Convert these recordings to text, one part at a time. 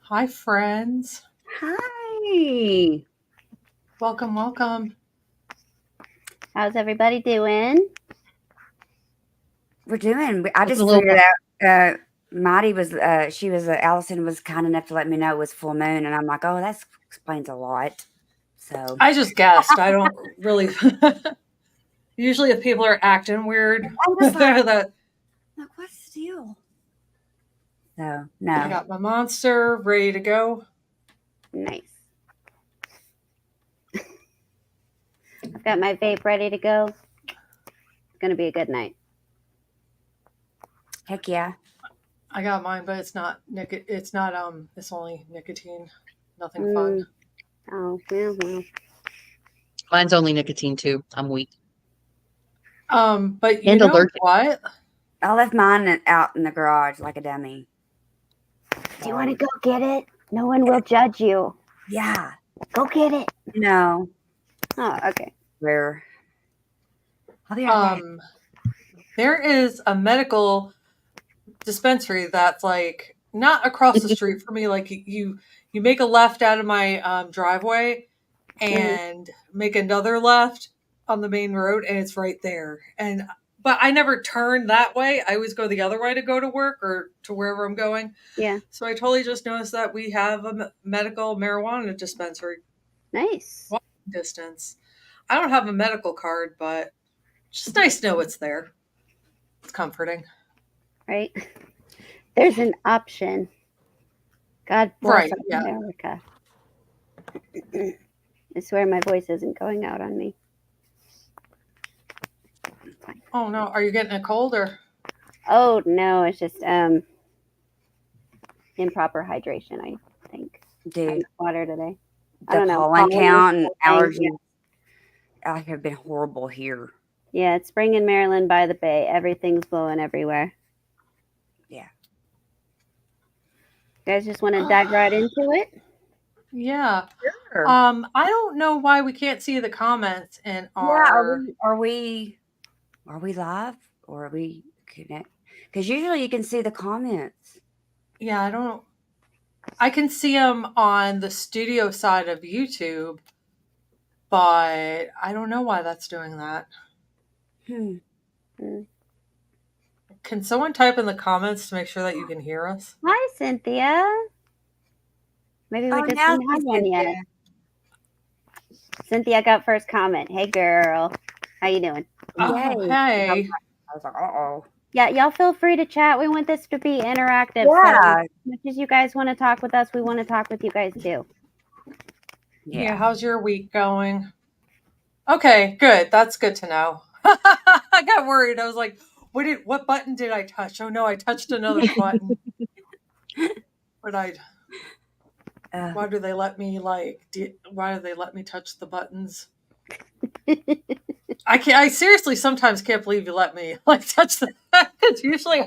Hi, friends. Hi. Welcome, welcome. How's everybody doing? We're doing. I just figured out. Maddie was. She was. Allison was kind enough to let me know it was full moon, and I'm like, oh, that explains a lot. So I just guessed. I don't really. Usually, if people are acting weird, I'm just like, that. Like, what's the deal? So no. I got my monster ready to go. Nice. I've got my vape ready to go. It's gonna be a good night. Heck yeah. I got mine, but it's not it's not it's only nicotine. Nothing fun. Oh, well. Mine's only nicotine too. I'm weak. But you And know allergic. what? I left mine out in the garage like a dummy. Do you want to go get it? No one will judge you. Yeah. Go get it. No. Oh, okay. Where? I'll be right back. There is a medical dispensary that's like not across the street from me. Like you make a left out of my driveway and make another left on the main road, and it's right there. But I never turn that way. I always go the other way to go to work or to wherever I'm going. Yeah. So I totally just noticed that we have a medical marijuana dispensary. Nice. Walking distance. I don't have a medical card, but it's just nice to know it's there. It's comforting. Right. There's an option. God bless America. I swear my voice isn't going out on me. Oh no, are you getting a cold or? Oh no, it's just improper hydration, I think. Dude, water today. The pollen count and allergies have been horrible here. Yeah, it's spring in Maryland by the bay. Everything's blowing everywhere. Yeah. You guys just want to dive right into it? Yeah. Sure. I don't know why we can't see the comments in our. Yeah, are we live or are we connect? Because usually you can see the comments. Yeah, I can see them on the studio side of YouTube, but I don't know why that's doing that. Can someone type in the comments to make sure that you can hear us? Hi, Cynthia. Maybe we just didn't have one yet. Cynthia got first comment. Hey, girl. How you doing? Oh, hey. I was like, uh-oh. Yeah, y'all feel free to chat. We want this to be interactive. Yeah. So as much as you guys want to talk with us, we want to talk with you guys too. Yeah, how's your week going? Okay, good. That's good to know. I got worried. I was like, what button did I touch? Oh no, I touched another button. But why do they let me touch the buttons? I seriously sometimes can't believe you let me touch that, because usually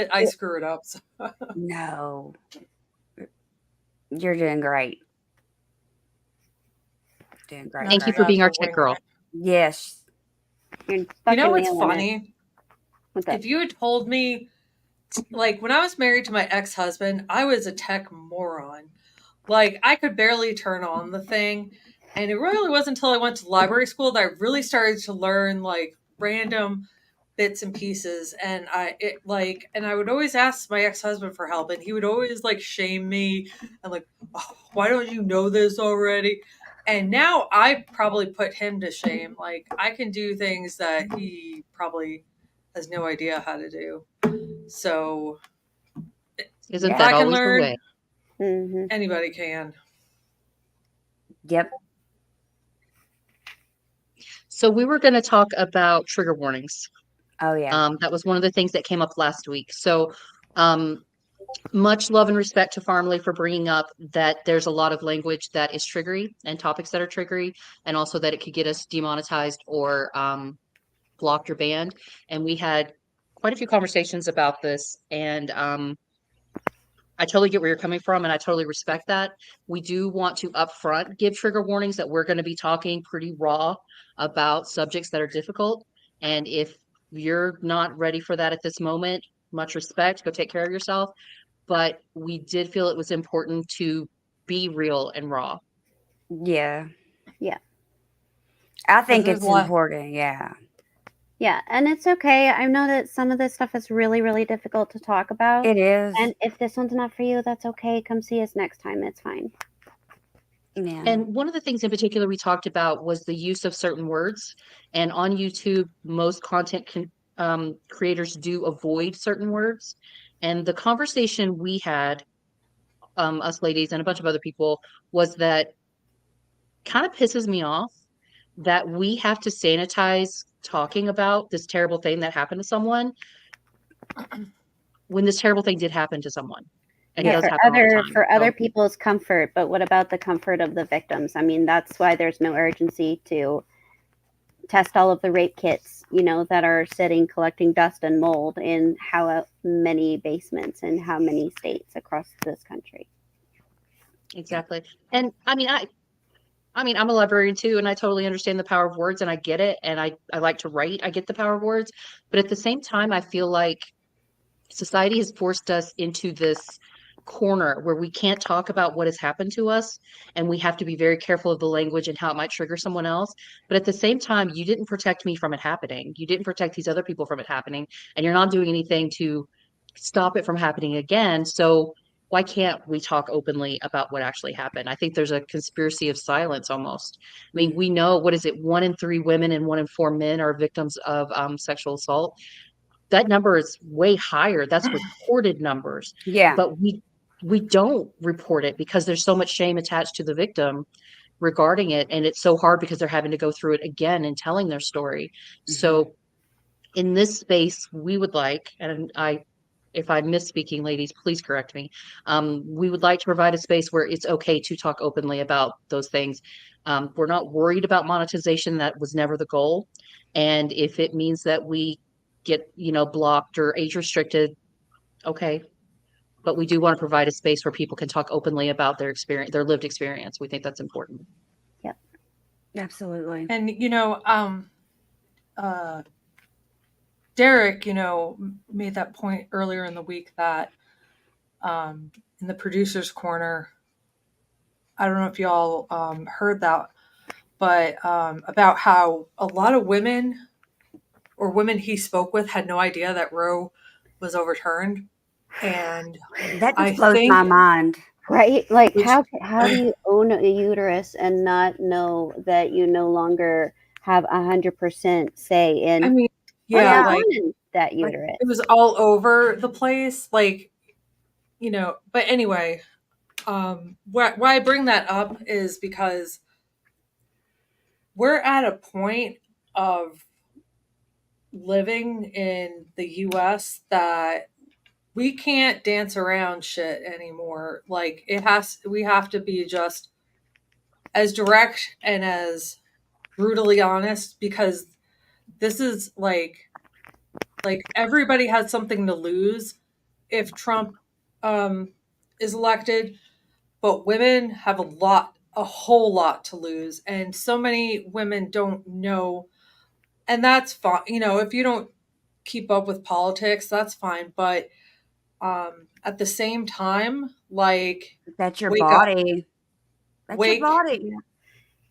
I screw it up. So. No. You're doing great. Thank you for being our tech girl. Yes. You know what's funny? If you had told me, like, when I was married to my ex-husband, I was a tech moron. Like, I could barely turn on the thing. And it really wasn't until I went to library school that I really started to learn, like, random bits and pieces. And I would always ask my ex-husband for help. And he would always, like, shame me. And, like, oh, why don't you know this already? And now I probably put him to shame. Like, I can do things that he probably has no idea how to do. So Isn't If that I can always the learn, way? Mm-hmm. anybody can. Yep. So we were going to talk about trigger warnings. Oh yeah. That was one of the things that came up last week. So much love and respect to Farmley for bringing up that there's a lot of language that is triggery and topics that are triggery, and also that it could get us demonetized or blocked or banned. And we had quite a few conversations about this, and I totally get where you're coming from, and I totally respect that. We do want to upfront give trigger warnings that we're going to be talking pretty raw about subjects that are difficult. And if you're not ready for that at this moment, much respect, go take care of yourself. But we did feel it was important to be real and raw. Yeah. Yeah. I think there's it's a lot- important. Yeah. Yeah, and it's okay. I know that some of this stuff is really, really difficult to talk about. It is. And if this one's not for you, that's okay. Come see us next time. It's fine. Yeah. And one of the things in particular we talked about was the use of certain words. And on YouTube, most content creators do avoid certain words. And the conversation we had, us ladies and a bunch of other people, was that kind of pisses me off that we have to sanitize talking about this terrible thing that happened to someone when this terrible thing did happen to someone. And it does happen all the time. For other So- people's comfort, but what about the comfort of the victims? I mean, that's why there's no urgency to test all of the rape kits, that are sitting collecting dust and mold in how many basements in how many states across this country. Exactly. And I mean, I'm a librarian too, and I totally understand the power of words, and I get it. And I like to write. I get the power of words. But at the same time, I feel like society has forced us into this corner where we can't talk about what has happened to us, and we have to be very careful of the language and how it might trigger someone else. But at the same time, you didn't protect me from it happening. You didn't protect these other people from it happening, and you're not doing anything to stop it from happening again. So why can't we talk openly about what actually happened? I think there's a conspiracy of silence almost. I mean, we know, what is it? 1 in 3 women and 1 in 4 men are victims of sexual assault. That number is way higher. That's reported numbers. Yeah. But we don't report it because there's so much shame attached to the victim regarding it. And it's so hard because they're having to go through it again and telling their story. Mhm. So in this space, we would like, and if I'm misspeaking, ladies, please correct me. We would like to provide a space where it's okay to talk openly about those things. We're not worried about monetization. That was never the goal. And if it means that we get, blocked or age restricted, okay. But we do want to provide a space where people can talk openly about their experience, their lived experience. We think that's important. Yep. Absolutely. And Derek, made that point earlier in the week that in the producer's corner, I don't know if y'all heard that, but about how a lot of women he spoke with had no idea that Roe was overturned. And That I just blows think, my mind. Right? Like, Which- how do you own a uterus and not know that you no longer have 100% say in I mean, what's yeah, going like on in that uterus? it was all over the place, like, but anyway, why I bring that up is because we're at a point of living in the US that we can't dance around shit anymore. Like we have to be just as direct and as brutally honest, because this is like everybody has something to lose if Trump is elected, but women have a whole lot to lose, and so many women don't know. And that's fine, if you don't keep up with politics, that's fine, but at the same time, like, That's your wake up. body. That's Wake your body.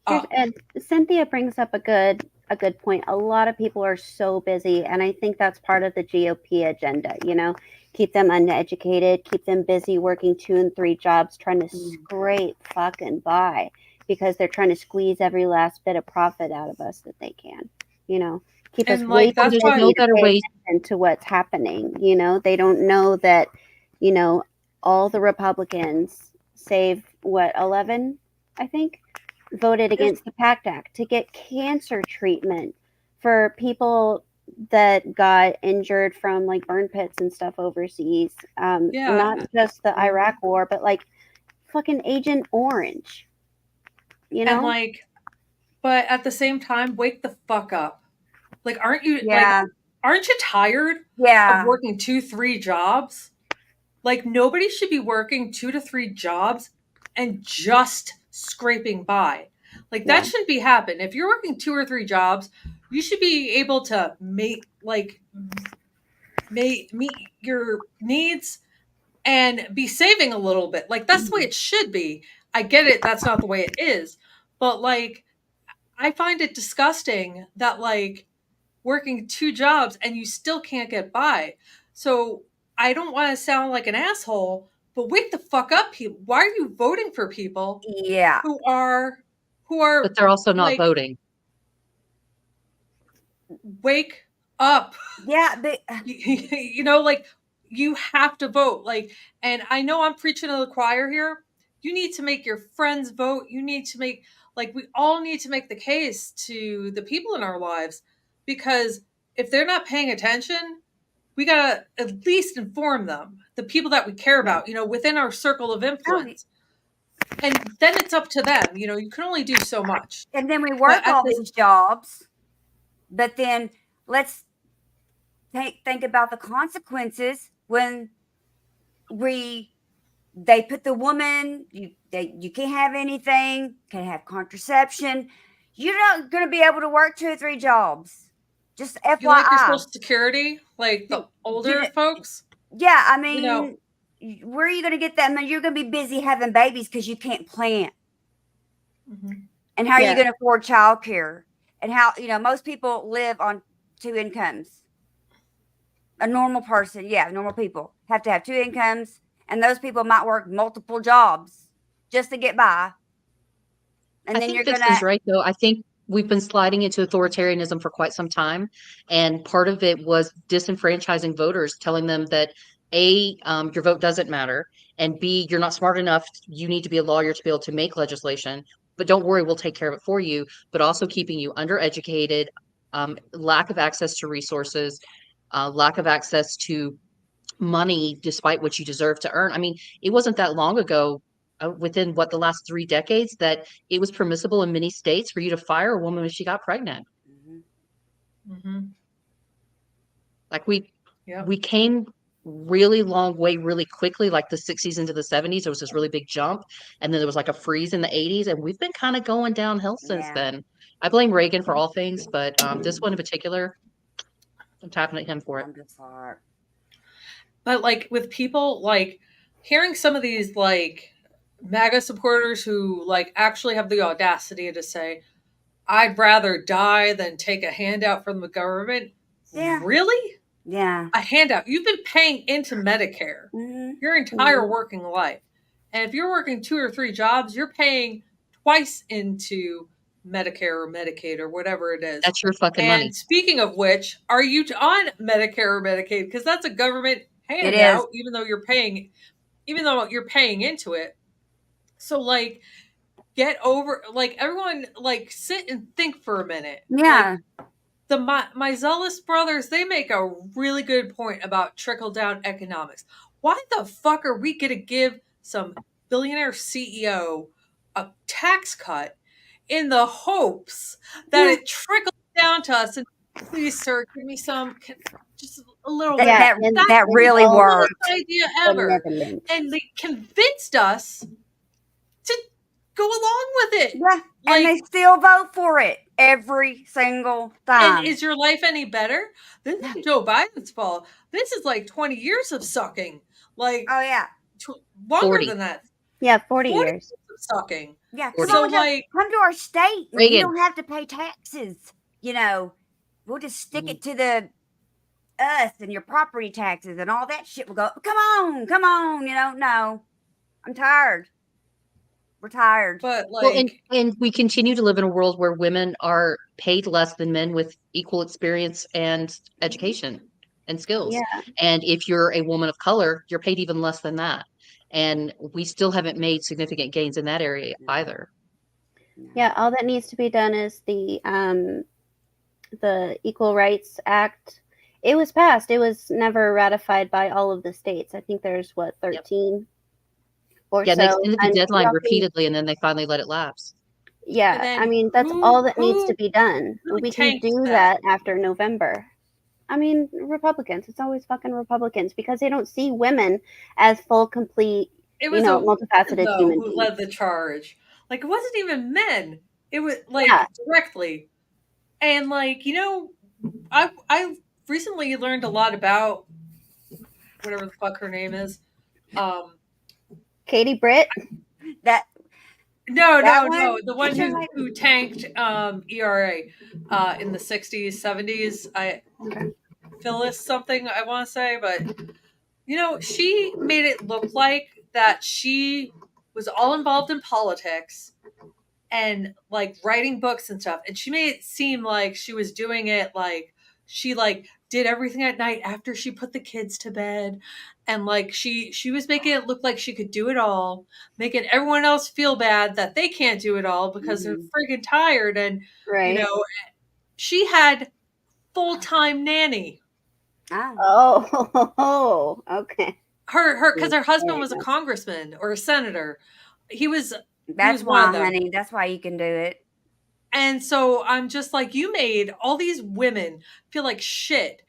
And Cynthia brings up a good point. A lot of people are so busy, and I think that's part of the GOP agenda. Keep them uneducated, keep them busy working 2 and 3 jobs, trying to scrape fucking by, because they're trying to squeeze every last bit of profit out of us that they can. Keep us And, like, that's busy why- no better way. to what's happening. They don't know that all the Republicans, save 11, I think, voted against the PACT Act to get cancer treatment for people that got injured from like burn pits and stuff overseas. Not just the Iraq war, but like fucking Agent Orange. You know? And like, but at the same time, wake the fuck up. Like, aren't you tired of working 2-3 jobs? Like, nobody should be working 2 to 3 jobs and just scraping by. Like, that shouldn't be happening. If you're working 2 or 3 jobs, you should be able to meet your needs and be saving a little bit. Like, that's the way it should be. I get it. That's not the way it is. But like, I find it disgusting that like working 2 jobs and you still can't get by. So I don't want to sound like an asshole, but wake the fuck up, people. Why are you voting for people who are but they're also not voting. Wake up. Yeah, but you know, like, you have to vote. Like, and I know I'm preaching to the choir here. You need to make your friends vote. You need to make, like, we all need to make the case to the people in our lives, because if they're not paying attention, we gotta at least inform them, the people that we care about, you know, within our circle of influence. And then it's up to them. You know, you can only do so much. And then we work all these jobs, but then let's think about the consequences when they put the woman, you can't have anything, can't have contraception. You're not going to be able to work 2 or 3 jobs. Just FYI. You like your Social Security, like the older folks? Yeah, I mean, you know, where are you going to get that money? You're going to be busy having babies because you can't plan. Mm-hmm. And how are you going to afford childcare? And how, you know, most people live on 2 incomes. A normal person, normal people have to have 2 incomes. And those people might work multiple jobs just to get by. And I think this is right, though. I think we've been sliding into authoritarianism for quite some time. And part of it was disenfranchising voters, telling them that A, your vote doesn't matter. And B, you're not smart enough. You need to be a lawyer to be able to make legislation. But don't worry, we'll take care of it for you. But also keeping you undereducated, lack of access to resources, lack of access to money despite what you deserve to earn. I mean, it wasn't that long ago, within the last 3 decades, that it was permissible in many states for you to fire a woman when she got pregnant. Mm-hmm. Mm-hmm. Like we came really long way really quickly, like the 60s into the 70s. There was this really big jump, and then there was like a freeze in the 80s, and we've been kind of going downhill since then. I blame Reagan for all things, but this one in particular, I'm tapping at him for it. But like with people, like hearing some of these like MAGA supporters who like actually have the audacity to say, I'd rather die than take a handout from the government. Yeah. Really? Yeah. A handout. You've been paying into Medicare your entire working life. And if you're working 2 or 3 jobs, you're paying twice into Medicare or Medicaid or whatever it is. That's your fucking money. And speaking of which, are you on Medicare or Medicaid? Because that's a government handout, even though you're paying into it. So like, get over, like, everyone, like, sit and think for a minute. Yeah. Like, my zealous brothers, they make a really good point about trickle down economics. Why the fuck are we going to give some billionaire CEO a tax cut in the hopes that it trickles down to us? And please, sir, give me just a little bit. That really worked. Idea ever. And they convinced us to go along with it. Yeah, like, and they still vote for it every single time. And is your life any better? This is Joe Biden's fault. This is like 20 years of sucking. Like, oh yeah, longer 40. Than that. Yeah, 40 years of sucking. Yeah, so like, come to our state. You don't have to pay taxes. You know, we'll just stick it to us and your property taxes and all that shit will go. Come on. You know, no, I'm tired. We're tired. But like, and we continue to live in a world where women are paid less than men with equal experience and education and skills. Yeah. And if you're a woman of color, you're paid even less than that. And we still haven't made significant gains in that area either. Yeah, all that needs to be done is the Equal Rights Act. It was passed. It was never ratified by all of the states. I think there's 13 or Yeah, so. they extended the deadline y'all repeatedly, and then they finally let it lapse. Yeah, And then I mean, that's all that needs to be done. who We can tanked do that? that after November. I mean, Republicans. It's always fucking Republicans because they don't see women as full, complete, It was a multifaceted though human who beings. led the charge. Like, it wasn't even men. It was like Yeah. directly. And like, you know, I recently learned a lot about whatever the fuck her name is. Katie Britt. No, one? the one who tanked ERA in the 60s, 70s. Phyllis something I want to say, but you know, she made it look like that she was all involved in politics and like writing books and stuff, and she made it seem like she was doing it like she like did everything at night after she put the kids to bed, and like she was making it look like she could do it all, making everyone else feel bad that they can't do it all because they're friggin' tired. And Right. you know, she had full-time nanny. Oh, okay. Because her husband was a congressman or a senator. That's one of why, them. honey. That's why you can do it. And so I'm just like, you made all these women feel like shit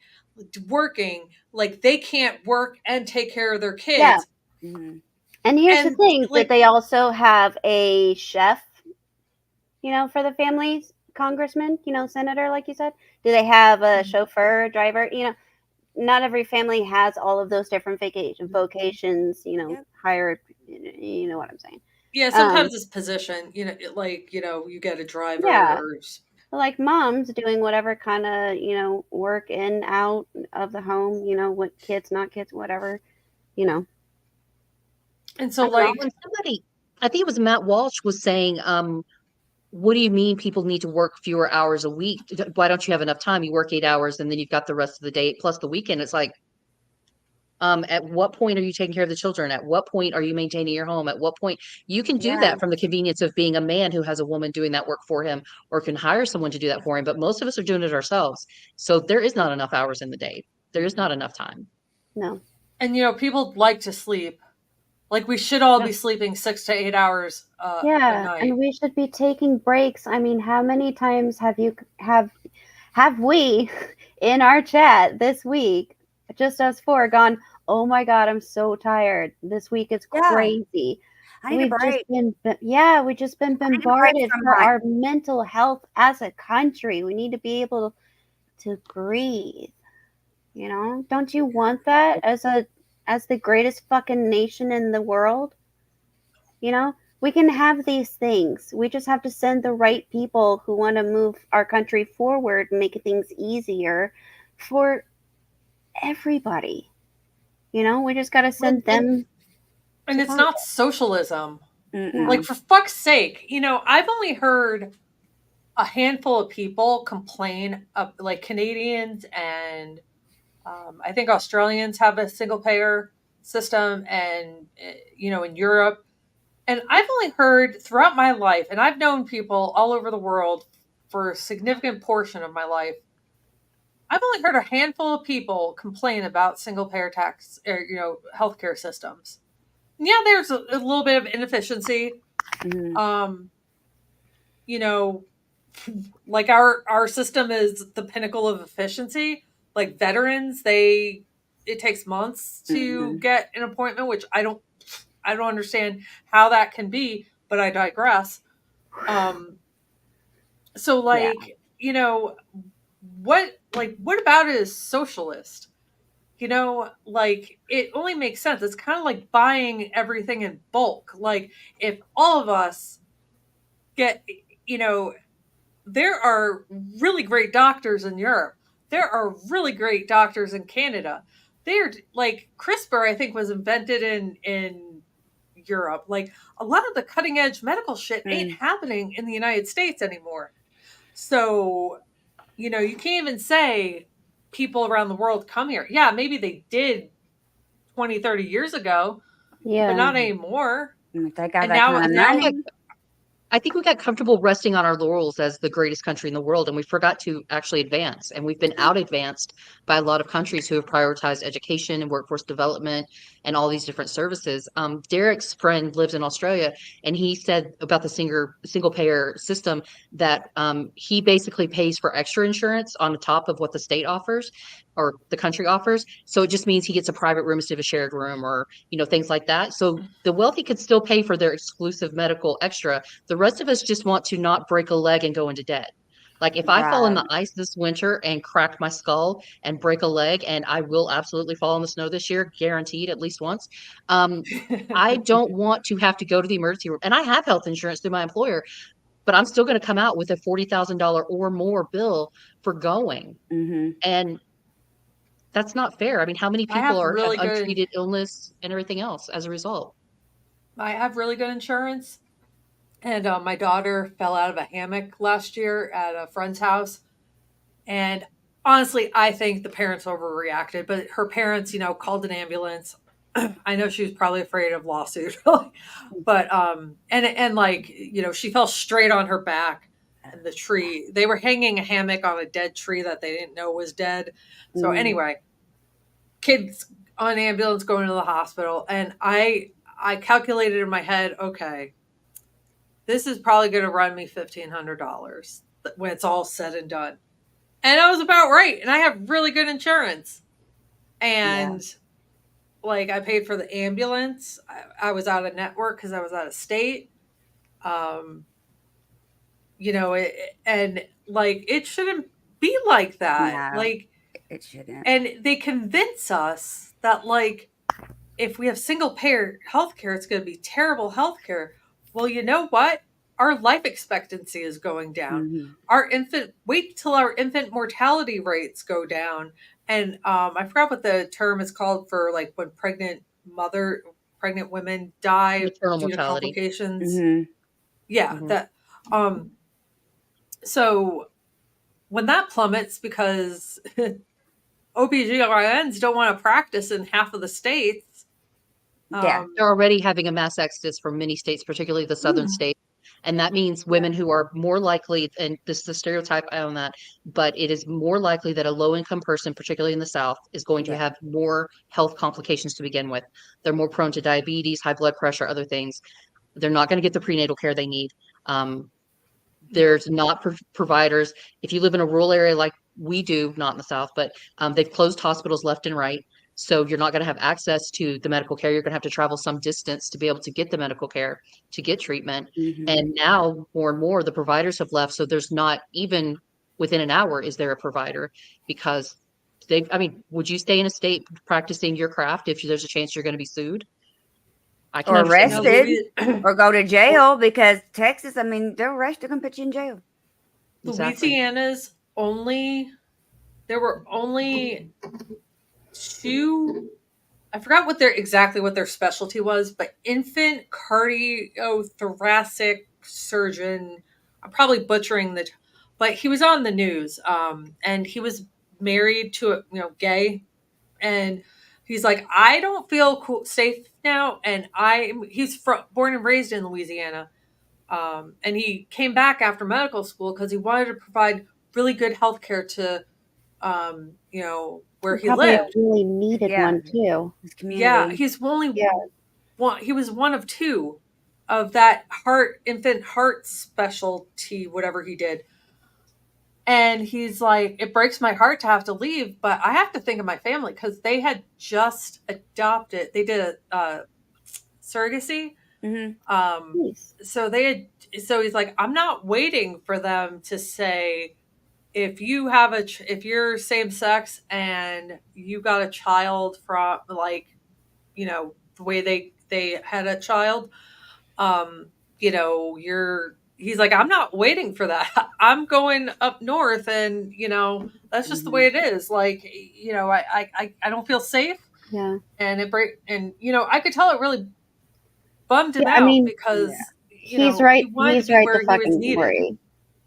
working, like they can't work and take care of their kids. Yeah. And here's the thing, that they also have a chef, for the families, congressman, senator, like you said. Do they have a chauffeur, driver? Not every family has all of those different vocations, hired, you know what I'm saying. Yeah, sometimes it's position, you get a driver. Yeah. Or like moms doing whatever kind of, work in, out of the home, with kids, not kids, whatever, And so somebody, I think it was Matt Walsh, was saying, what do you mean people need to work fewer hours a week? Why don't you have enough time? You work 8 hours and then you've got the rest of the day plus the weekend. It's like, at what point are you taking care of the children? At what point are you maintaining your home? At what point you can do that from the convenience of being a man who has a woman doing that work for him, or can hire someone to do that for him. But most of us are doing it ourselves. So there is not enough hours in the day. There is not enough time. No. And people like to sleep. Like, we should all be sleeping 6 to 8 hours a night. And we should be taking breaks. I mean, how many times have we in our chat this week, just us four, gone, oh my God, I'm so tired. This week is crazy. I need a break. We've just been bombarded for our mental health as a country. We need to be able to breathe. Don't you want that as the greatest fucking nation in the world? We can have these things. We just have to send the right people who want to move our country forward and make things easier for everybody. We just got to send them. And it's not socialism. Mm-mm. Like, for fuck's sake, I've only heard a handful of people complain of, like, Canadians and I think Australians have a single payer system, and in Europe. And I've only heard throughout my life, and I've known people all over the world for a significant portion of my life, I've only heard a handful of people complain about single payer tax or healthcare systems. And yeah, there's a little bit of inefficiency. Mm-hmm. Like our system is the pinnacle of efficiency. Like, veterans, it takes months to get an appointment, which I don't understand how that can be, but I digress. So what about it is socialist? Like, it only makes sense. It's kind of like buying everything in bulk. Like, if all of us get, there are really great doctors in Europe. There are really great doctors in Canada. They're like, CRISPR, I think, was invented in Europe. Like, a lot of the cutting edge medical shit ain't happening in the United States anymore. So, you can't even say people around the world come here. Yeah, maybe they did 20, 30 years ago, but not anymore. They got And that now, kind of now money. I think we got comfortable resting on our laurels as the greatest country in the world, and we forgot to actually advance. And we've been out advanced by a lot of countries who have prioritized education and workforce development and all these different services. Derek's friend lives in Australia, and he said about the single payer system that he basically pays for extra insurance on the top of what the state offers or the country offers. So it just means he gets a private room instead of a shared room, or things like that. So the wealthy could still pay for their exclusive medical extra. The rest of us just want to not break a leg and go into debt. Like if I fall in the ice this winter and crack my skull and break a leg, and I will absolutely fall in the snow this year, guaranteed at least once. I don't want to have to go to the emergency room. And I have health insurance through my employer, but I'm still going to come out with a $40,000 or more bill for going. And that's not fair. I mean, how many people have untreated illness and everything else as a result? I have really good insurance. And my daughter fell out of a hammock last year at a friend's house. And honestly, I think the parents overreacted, but her parents, called an ambulance. I know she was probably afraid of lawsuit, but and like, she fell straight on her back in the tree. They were hanging a hammock on a dead tree that they didn't know was dead. So anyway, kids on ambulance going to the hospital, and I calculated in my head, okay, this is probably going to run me $1,500 when it's all said and done. And I was about right. And I have really good insurance. And like I paid for the ambulance. I was out of network because I was out of state. And like it shouldn't be like that. No, like it shouldn't. And they convince us that like if we have single payer healthcare, it's going to be terrible healthcare. Well, you know what? Our life expectancy is going down. Wait till our infant mortality rates go down. And I forgot what the term is called for like when pregnant women die maternal due mortality. to complications. That. So when that plummets because OBGYNs don't want to practice in half of the states. They're already having a mass exodus from many states, particularly the southern states. And that means women who are more likely, and this is a stereotype on that, but it is more likely that a low-income person, particularly in the South, is going to have more health complications to begin with. They're more prone to diabetes, high blood pressure, other things. They're not going to get the prenatal care they need. There's not providers. If you live in a rural area like we do, not in the South, but they've closed hospitals left and right. So you're not going to have access to the medical care. You're going to have to travel some distance to be able to get the medical care, to get treatment. And now more and more the providers have left. So there's not even within an hour is there a provider because would you stay in a state practicing your craft if there's a chance you're going to be sued? Or arrested or go to jail because Texas, they'll arrest you and put you in jail. Louisiana's there were only 2, I forgot what their specialty was, but infant cardiothoracic surgeon. I'm probably butchering but he was on the news. And he was married to gay, and he's like, I don't feel safe now. And he's born and raised in Louisiana. And he came back after medical school because he wanted to provide really good health care to, where he lived. Really needed one too. His community. Yeah, he's only one. He was one of 2 of that infant heart specialty, whatever he did. And he's like, it breaks my heart to have to leave, but I have to think of my family because they had just adopted. They did a surrogacy. So he's like, I'm not waiting for them to say, if you're same sex and you got a child from the way they had a child, he's like, I'm not waiting for that. I'm going up north and, that's just the way it is. Like, I don't feel safe. Yeah. And I could tell it really bummed him out because he's right. He's right to fucking worry.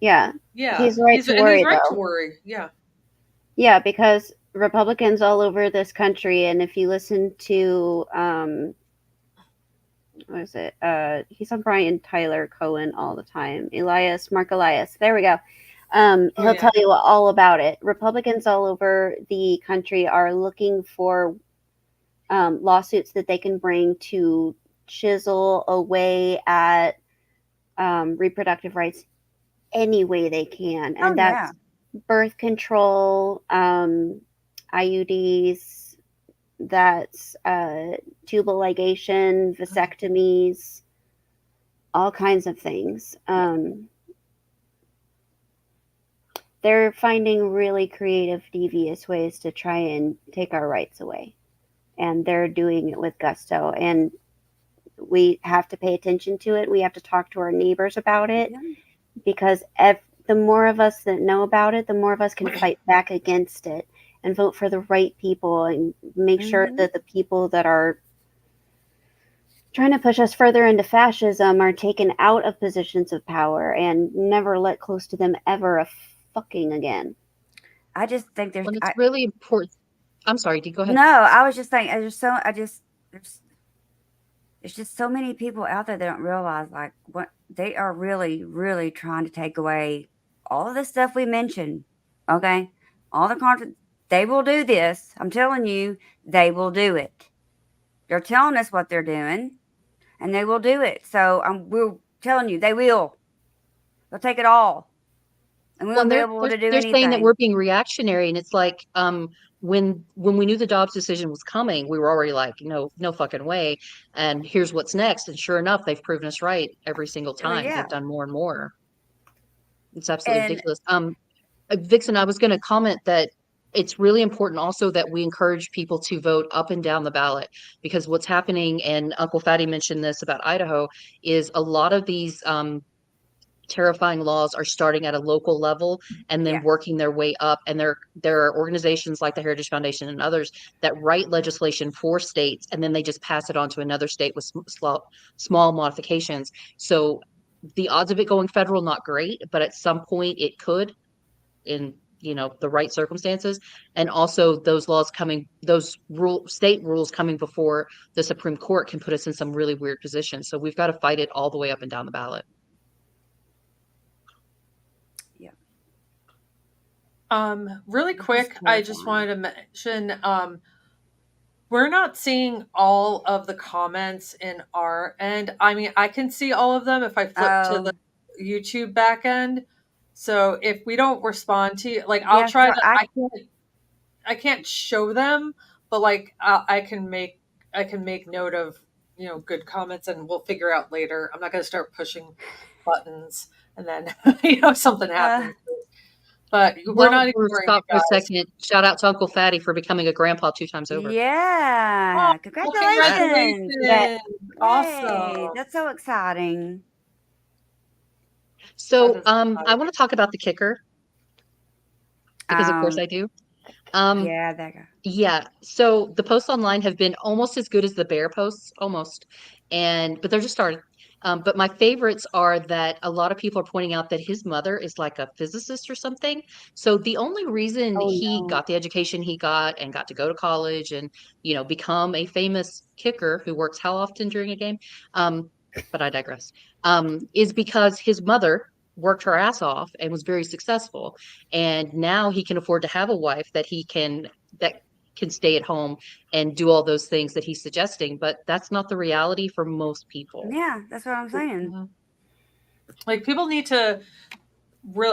Yeah. Yeah. He's right to worry. He's right to worry. Yeah. Yeah, because Republicans all over this country, and if you listen to what is it? He's on Brian Tyler Cohen all the time. Mark Elias. There we go. He'll tell you all about it. Republicans all over the country are looking for lawsuits that they can bring to chisel away at reproductive rights any way they can. And that's birth control, IUDs, that's tubal ligation, vasectomies, all kinds of things. They're finding really creative, devious ways to try and take our rights away. And they're doing it with gusto. And we have to pay attention to it. We have to talk to our neighbors about it. Because the more of us that know about it, the more of us can fight back against it and vote for the right people and make sure that the people that are trying to push us further into fascism are taken out of positions of power and never let close to them ever fucking again. I just think there's it's really important. I'm sorry, go ahead. No, I was just saying there's just so many people out there that don't realize like what they are really, really trying to take away all of the stuff we mentioned. Okay. All the content, they will do this. I'm telling you, they will do it. They're telling us what they're doing and they will do it. So we're telling you, they will. They'll take it all. And we won't be able to do anything. They're saying that we're being reactionary, and it's like when we knew the Dobbs decision was coming, we were already like, no fucking way. And here's what's next. And sure enough, they've proven us right every single time. They've done more and more. It's absolutely ridiculous. Vixen, I was going to comment that it's really important also that we encourage people to vote up and down the ballot, because what's happening, and Uncle Fatty mentioned this about Idaho, is a lot of these terrifying laws are starting at a local level and then working their way up. And there are organizations like the Heritage Foundation and others that write legislation for states, and then they just pass it on to another state with small modifications. So the odds of it going federal, not great, but at some point it could, in the right circumstances. And also those state rules coming before the Supreme Court can put us in some really weird positions. So we've got to fight it all the way up and down the ballot. Really quick, I just wanted to mention, we're not seeing all of the comments in our end. I mean, I can see all of them if I flip to the YouTube back end. So if we don't respond to you, like I'll try to, I can't show them, but like I can make note of, good comments, and we'll figure out later. I'm not going to start pushing buttons and then, something happens. But we're not even stop for a second. Shout out to Uncle Fatty for becoming a grandpa 2 times over. Yeah. Congratulations. Awesome. Hey, that's so exciting. So I want to talk about the kicker, because of course I do. That guy. Yeah. So the posts online have been almost as good as the bear posts, almost. But they're just started. But my favorites are that a lot of people are pointing out that his mother is like a physicist or something. So the only reason he got the education he got and got to go to college and, become a famous kicker who works how often during a game? But I digress. Is because his mother worked her ass off and was very successful. And now he can afford to have a wife that can stay at home and do all those things that he's suggesting, but that's not the reality for most people. Yeah, that's what I'm saying. Mm-hmm. Like people need to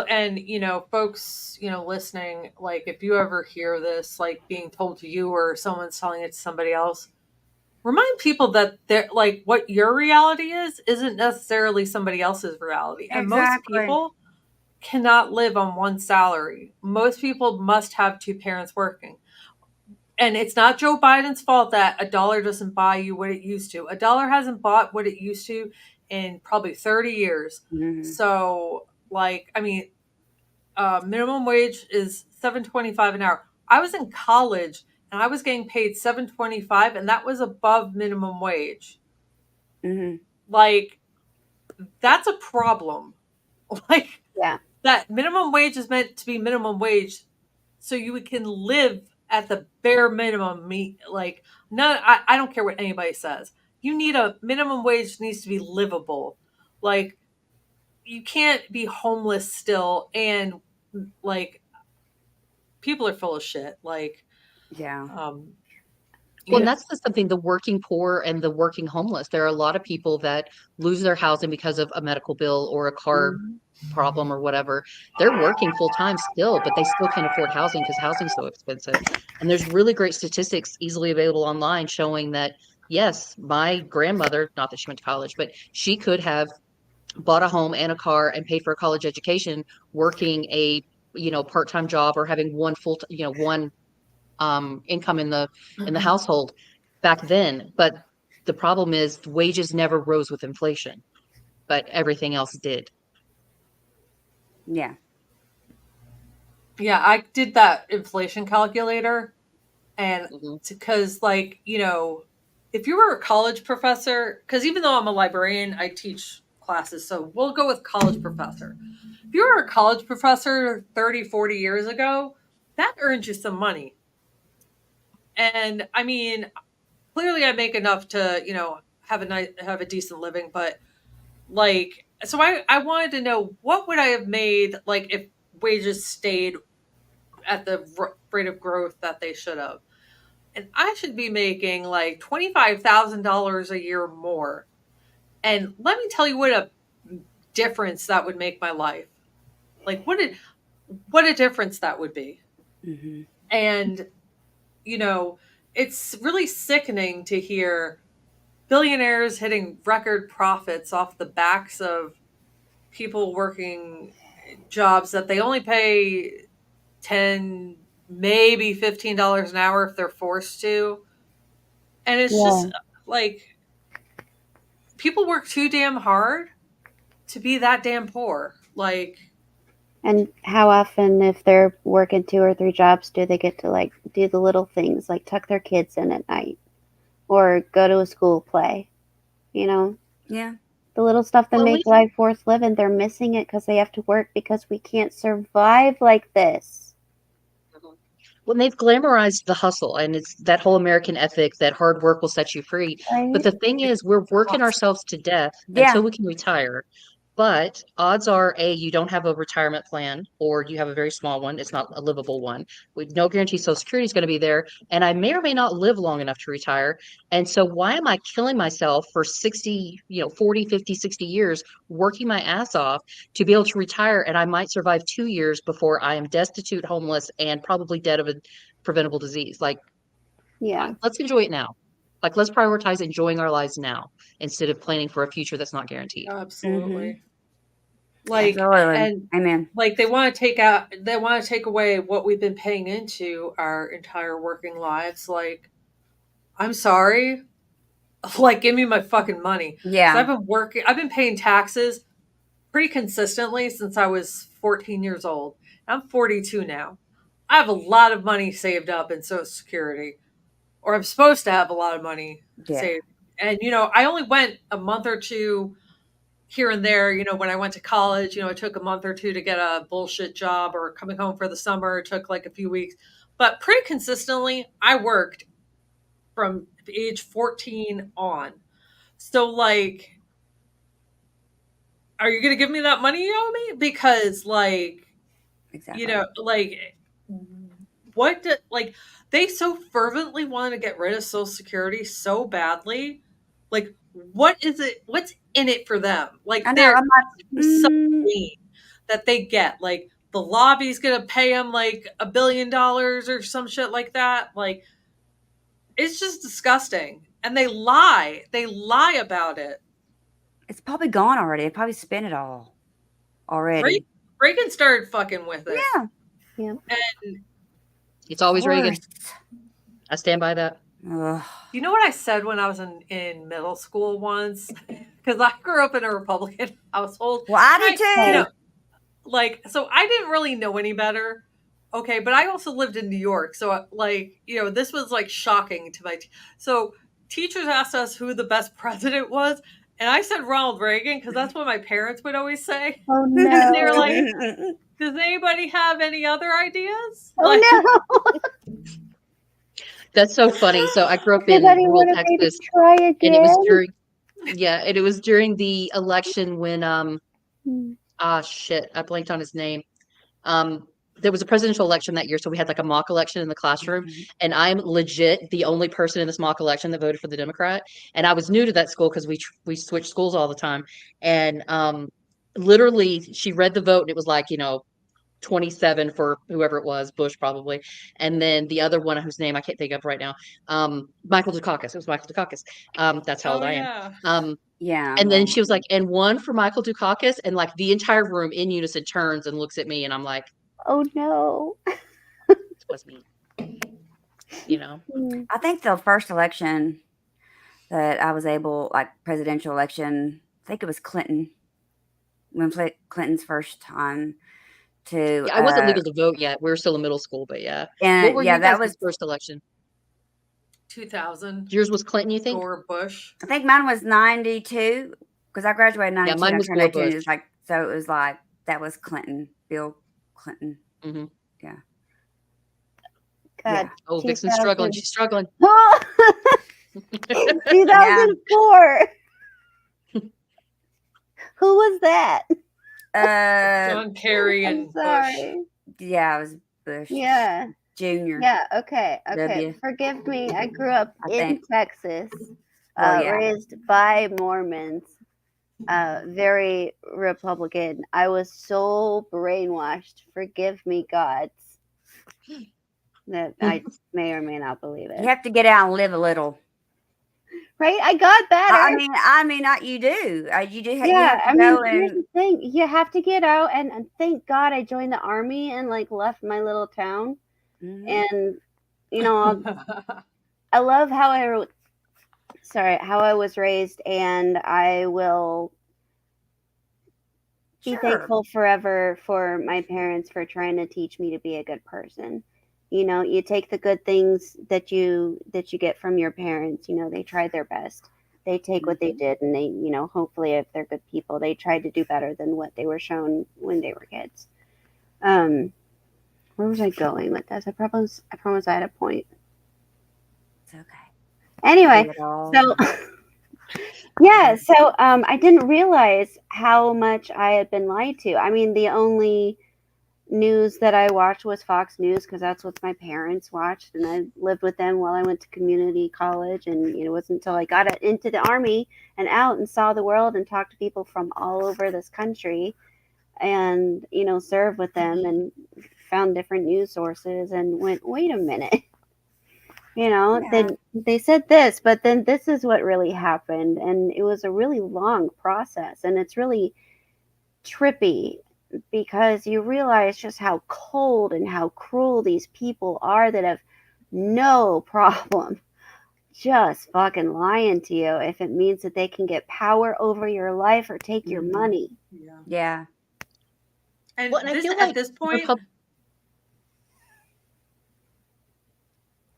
and folks, listening, like if you ever hear this, like being told to you or someone's telling it to somebody else, remind people that they're like what your reality isn't necessarily somebody else's reality. Exactly. And most people cannot live on one salary. Most people must have 2 parents working. And it's not Joe Biden's fault that $1 doesn't buy you what it used to. $1 hasn't bought what it used to in probably 30 years. Mm-hmm. So, minimum wage is $7.25 an hour. I was in college and I was getting paid $7.25, and that was above minimum wage. Mm-hmm. Like, that's a problem. Like, yeah, that minimum wage is meant to be minimum wage so you can live at the bare minimum, like I don't care what anybody says. You need a minimum wage needs to be livable. Like you can't be homeless still, and like people are full of shit. Like Yeah. Well, and that's something, the working poor and the working homeless. There are a lot of people that lose their housing because of a medical bill or a car problem or whatever. They're working full time still, but they still can't afford housing because housing's so expensive. And there's really great statistics easily available online showing that, yes, my grandmother, not that she went to college, but she could have bought a home and a car and paid for a college education working a, part-time job or having one one income in the household back then. But the problem is wages never rose with inflation, but everything else did. Yeah. Yeah, I did that inflation calculator, and because like, if you were a college professor, because even though I'm a librarian, I teach classes, so we'll go with college professor. If you were a college professor 30, 40 years ago, that earned you some money. And I mean, clearly I make enough to, have a decent living, but like, so I wanted to know what would I have made, like if wages stayed at the rate of growth that they should have. And I should be making like $25,000 a year more. And let me tell you what a difference that would make my life. Like what a difference that would be. Mm-hmm. And, it's really sickening to hear billionaires hitting record profits off the backs of people working jobs that they only pay $10, maybe $15 an hour if they're forced to. And it's just like people work too damn hard to be that damn poor. Like, and how often, if they're working 2 or 3 jobs, do they get to like do the little things like tuck their kids in at night or go to a school play? Yeah. The little stuff that make life worth living, they're missing it because they have to work because we can't survive like this. Well, they've glamorized the hustle, and it's that whole American ethic that hard work will set you free. Right? But the thing is, we're working ourselves to death until we can retire. But odds are, A, you don't have a retirement plan, or you have a very small one. It's not a livable one. With no guarantee Social Security is going to be there. And I may or may not live long enough to retire. And so why am I killing myself for 60, 40, 50, 60 years, working my ass off to be able to retire? And I might survive 2 years before I am destitute, homeless, and probably dead of a preventable disease. Like, let's enjoy it now. Like, let's prioritize enjoying our lives now instead of planning for a future that's not guaranteed. Absolutely. Like, and amen. Like they want to take away what we've been paying into our entire working lives. Like, I'm sorry. Like, give me my fucking money. Yeah. I've been paying taxes pretty consistently since I was 14 years old. I'm 42 now. I have a lot of money saved up in Social Security, or I'm supposed to have a lot of money saved. And, I only went a month or two here and there, when I went to college, it took a month or two to get a bullshit job, or coming home for the summer, it took like a few weeks. But pretty consistently, I worked from age 14 on. So, like, are you going to give me that money you owe me? Because, like, like, they so fervently want to get rid of Social Security so badly. Like, what is it? What's in it for them? Like, they're so mean that they get, like, the lobby's going to pay them like $1 billion or some shit like that. Like, it's just disgusting. And they lie. They lie about it. It's probably gone already. They probably spent it all already. Reagan started fucking with it. Yeah. And it's always Reagan. I stand by that. You know what I said when I was in middle school once? Because I grew up in a Republican household. Well, I did too. So I didn't really know any better. Okay, but I also lived in New York. So, this was, like, shocking to my so teachers asked us who the best president was. And I said Ronald Reagan because that's what my parents would always say. Oh, no. And they were like, does anybody have any other ideas? Oh, no. That's so funny. So I grew up in Everybody rural wanted me to Texas, try and it was again. during the election when Hmm. shit, I blanked on his name. There was a presidential election that year, so we had like a mock election in the classroom, and I'm legit the only person in this mock election that voted for the Democrat. And I was new to that school because we switched schools all the time, and literally she read the vote, and it was like 27 for whoever it was, Bush probably, and then the other one whose name I can't think of right now, Michael Dukakis. It was Michael Dukakis. That's how old I am. Yeah. Yeah. And then she was like, and one for Michael Dukakis, and like the entire room in unison turns and looks at me, and I'm like, Oh no. it was me. I think the first election that I was able, like presidential election, I think it was Clinton, when Clinton's first time to. Yeah, I wasn't legal to vote yet. We were still in middle school, but yeah. What And were yeah, you that guys' was first election? 2000. Yours was Clinton, you think? Gore Bush. I think mine was 92 because I graduated in Yeah, 92. mine I was turned Gore 18. Bush. It was like, so it was like, that was Clinton, Bill Clinton. Mm-hmm. Yeah. God. Yeah. Oh, Vixen's struggling. She's struggling. 2004. Who was that? John Kerry I'm and Bush. sorry. Yeah, it was Bush. Yeah. Junior. Yeah. Okay. W. Forgive me. I grew up in Texas, raised by Mormons, very Republican. I was so brainwashed. Forgive me, gods, that I may or may not believe it. You have to get out and live a little. Right? I got better. I mean, not you do. You do. Yeah, You have to go here's and. the thing: you have to get out, and thank God I joined the army and like left my little town. Mhm. And I love how how I was raised, and I will be thankful forever for my parents for trying to teach me to be a good person. You take the good things that you get from your parents. They tried their best. They take what they did, and they, hopefully, if they're good people, they tried to do better than what they were shown when they were kids. Where was I going with this? I promise I had a point. It's okay. Anyway, so yeah, so I didn't realize how much I had been lied to. I mean, the only news that I watched was Fox News because that's what my parents watched, and I lived with them while I went to community college. And it wasn't until I got into the army and out and saw the world and talked to people from all over this country, and served with them and found different news sources and went, wait a minute. Then they said this, but then this is what really happened. And it was a really long process, and it's really trippy because you realize just how cold and how cruel these people are that have no problem just fucking lying to you if it means that they can get power over your life or take your money. Yeah. And I feel like at this point,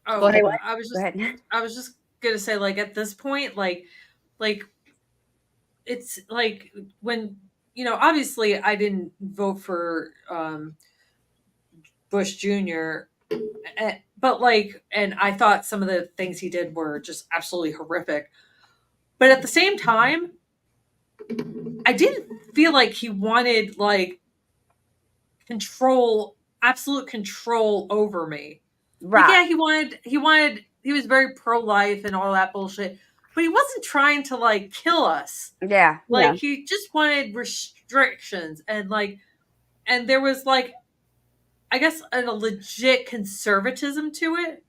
Go ahead. I was just gonna say, like, at this point, like it's like when obviously I didn't vote for Bush Jr., but and I thought some of the things he did were just absolutely horrific. But at the same time, I didn't feel like he wanted absolute control over me. Right. Yeah, he was very pro-life and all that bullshit, but he wasn't trying to kill us. Yeah. He just wanted restrictions and there was I guess a legit conservatism to it,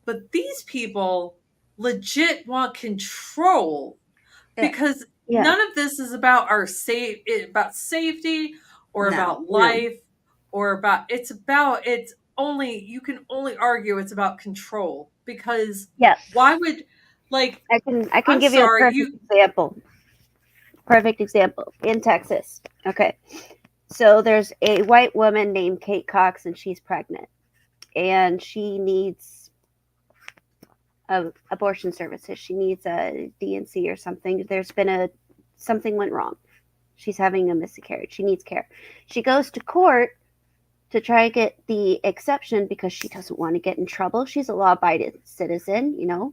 but these people legit want control because none of this is about about safety or about life or about you can only argue it's about control because why would I can give you a perfect example in Texas. Okay. So there's a white woman named Kate Cox, and she's pregnant, and she needs abortion services. She needs a DNC or something. There's been something went wrong. She's having a miscarriage. She needs care. She goes to court to try to get the exception because she doesn't want to get in trouble. She's a law-abiding citizen, you know.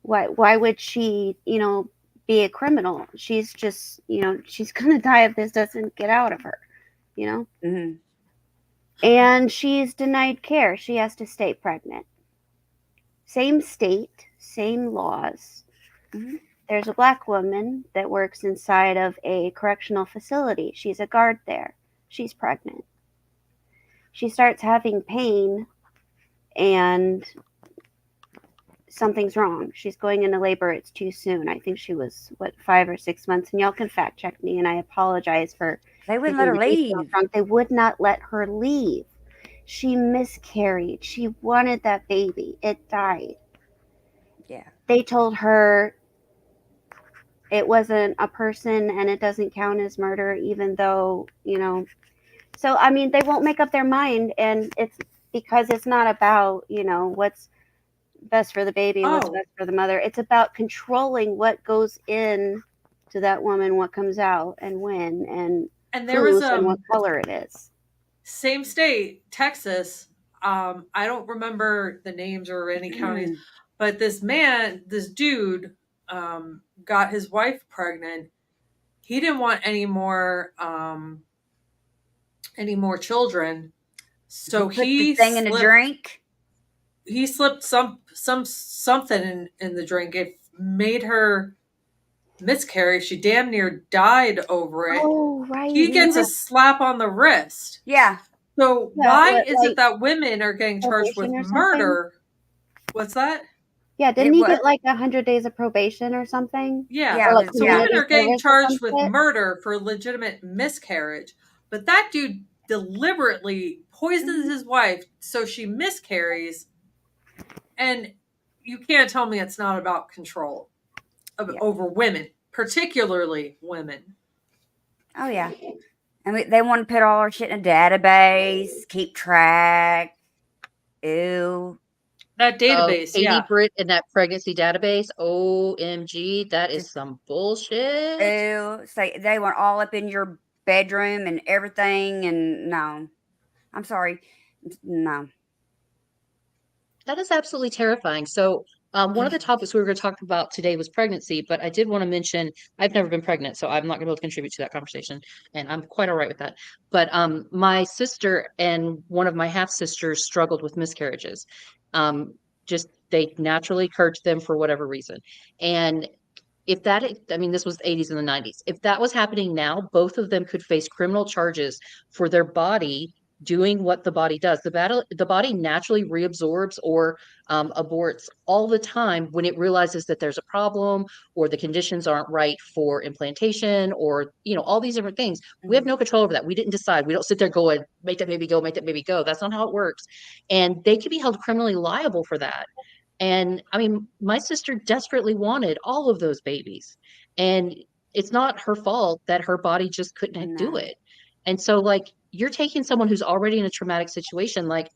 Why would she, you know, be a criminal? She's just, you know, she's going to die if this doesn't get out of her, you know. Mm-hmm. And she's denied care. She has to stay pregnant. Same state, same laws. Mm-hmm. There's a black woman that works inside of a correctional facility. She's a guard there. She's pregnant. She starts having pain and something's wrong. She's going into labor. It's too soon. I think she was, 5 or 6 months. And y'all can fact check me. And I apologize for. They wouldn't let her leave. They would not let her leave. She miscarried. She wanted that baby. It died. Yeah. They told her it wasn't a person and it doesn't count as murder, even though, you know. So, I mean, they won't make up their mind. And it's because it's not about, you know, what's best for the baby and what's best for the mother. It's about controlling what goes in to that woman, what comes out, and when, and there was and what color it is. Same state, Texas. I don't remember the names or any counties, but this dude, got his wife pregnant. He didn't want any more children, so he put the thing in a drink. He slipped something in the drink. It made her miscarry. She damn near died over it. Oh, right. He gets a slap on the wrist. Yeah. So why is it that women are getting charged with murder? What's that? Yeah, didn't he get like 100 days of probation or something? Yeah. So women are getting charged with murder for legitimate miscarriage. But that dude deliberately poisons his wife so she miscarries. And you can't tell me it's not about control over women, particularly women. Oh, yeah. And they want to put all our shit in a database, keep track. Ew. That database, Katie Britt in that pregnancy database. OMG, that is some bullshit. Ew. Say they want all up in your bedroom and everything. And no, I'm sorry. No. That is absolutely terrifying. So one of the topics we were going to talk about today was pregnancy, but I did want to mention I've never been pregnant, so I'm not going to be able to contribute to that conversation, and I'm quite all right with that. But my sister and one of my half sisters struggled with miscarriages. Just they naturally occurred to them for whatever reason. And if that, I mean, this was the 80s and the 90s. If that was happening now, both of them could face criminal charges for their body doing what the body does. The body naturally reabsorbs or aborts all the time when it realizes that there's a problem or the conditions aren't right for implantation or, you know, all these different things. We have no control over that. We didn't decide. We don't sit there going, make that baby go, make that baby go. That's not how it works. And they could be held criminally liable for that. And I mean, my sister desperately wanted all of those babies. And it's not her fault that her body just couldn't do it. And so, like, you're taking someone who's already in a traumatic situation. Like,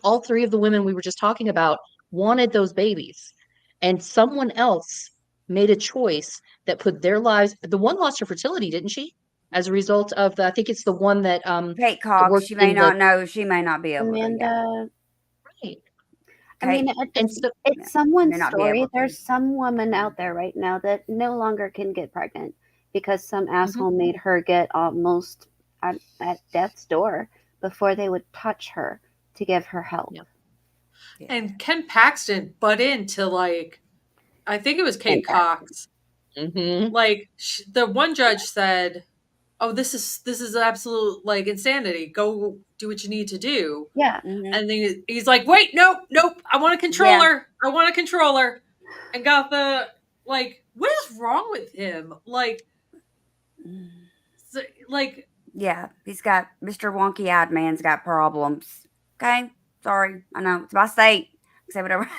all three of the women we were just talking about wanted those babies. And someone else made a choice that put their lives. The one lost her fertility, didn't she? As a result of I think it's the one that Kate Cox. She may not know. She may not be able to. Right. I mean, it's someone's story. There's some woman out there right now that no longer can get pregnant because some asshole made her get almost at death's door before they would touch her to give her help. Yeah. And Ken Paxton butt into, like, I think it was Kate Cox. Like, the one judge said, "Oh, this is absolute, like, insanity. Go do what you need to do." Yeah. And then he's like, "Wait, nope. I want a controller. I want a controller." And got the, like, what is wrong with him? Like, yeah, he's got Mr. Wonky Eyed Man's got problems. Okay, sorry, I know it's my state. Say whatever.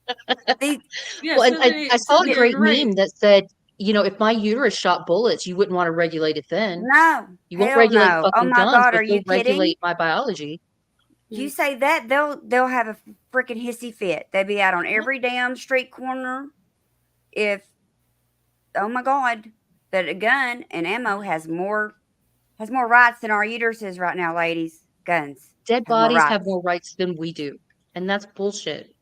I saw a great meme that said, you know, if my uterus shot bullets, you wouldn't want to regulate it then. No, you won't regulate fucking guns, God, are but you regulate my biology. You say that they'll have a freaking hissy fit. They'll be out on every damn street corner. Oh my God, that a gun and ammo has more rights than our uteruses right now, ladies. guns. Dead bodies have more rights than we do. And that's bullshit.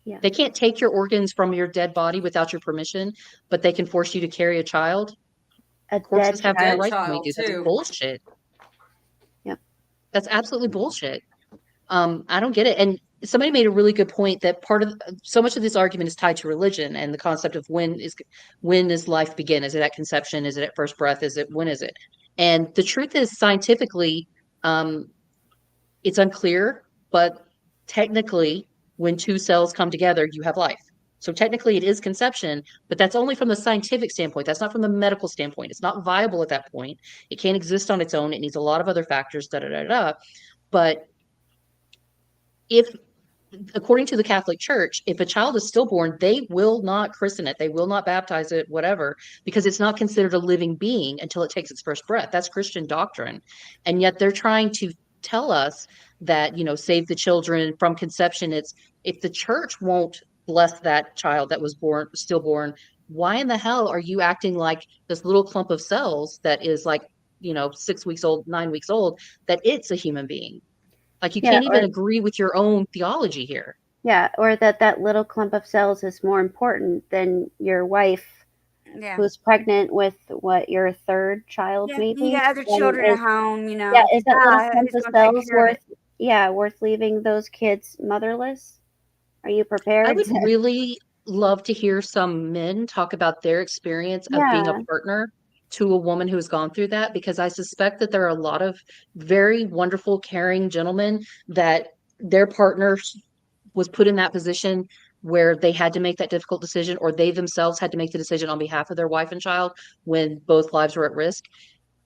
Yeah. They can't take your organs from your dead body without your permission, but they can force you to carry a child. Corpses have more rights than we do. That's bullshit. Yep. That's absolutely bullshit. I don't get it. And somebody made a really good point that so much of this argument is tied to religion and the concept of when is life begin? Is it at conception? Is it at first breath? When is it? And the truth is, scientifically, it's unclear, but technically, when two cells come together, you have life. So technically it is conception, but that's only from the scientific standpoint. That's not from the medical standpoint. It's not viable at that point. It can't exist on its own. It needs a lot of other factors, But according to the Catholic Church, if a child is stillborn, they will not christen it. They will not baptize it, whatever, because it's not considered a living being until it takes its first breath. That's Christian doctrine. And yet they're trying to tell us that, save the children from conception. If the church won't bless that child that was stillborn, why in the hell are you acting like this little clump of cells that is 6 weeks old, 9 weeks old, that it's a human being? Like you can't even agree with your own theology here. Yeah, or that little clump of cells is more important than your wife who's pregnant with your third child, maybe. You got other children at home, Yeah, is that little clump of cells worth leaving those kids motherless? Are you prepared? I would really love to hear some men talk about their experience of being a partner to a woman who has gone through that, because I suspect that there are a lot of very wonderful, caring gentlemen that their partner was put in that position where they had to make that difficult decision, or they themselves had to make the decision on behalf of their wife and child when both lives were at risk.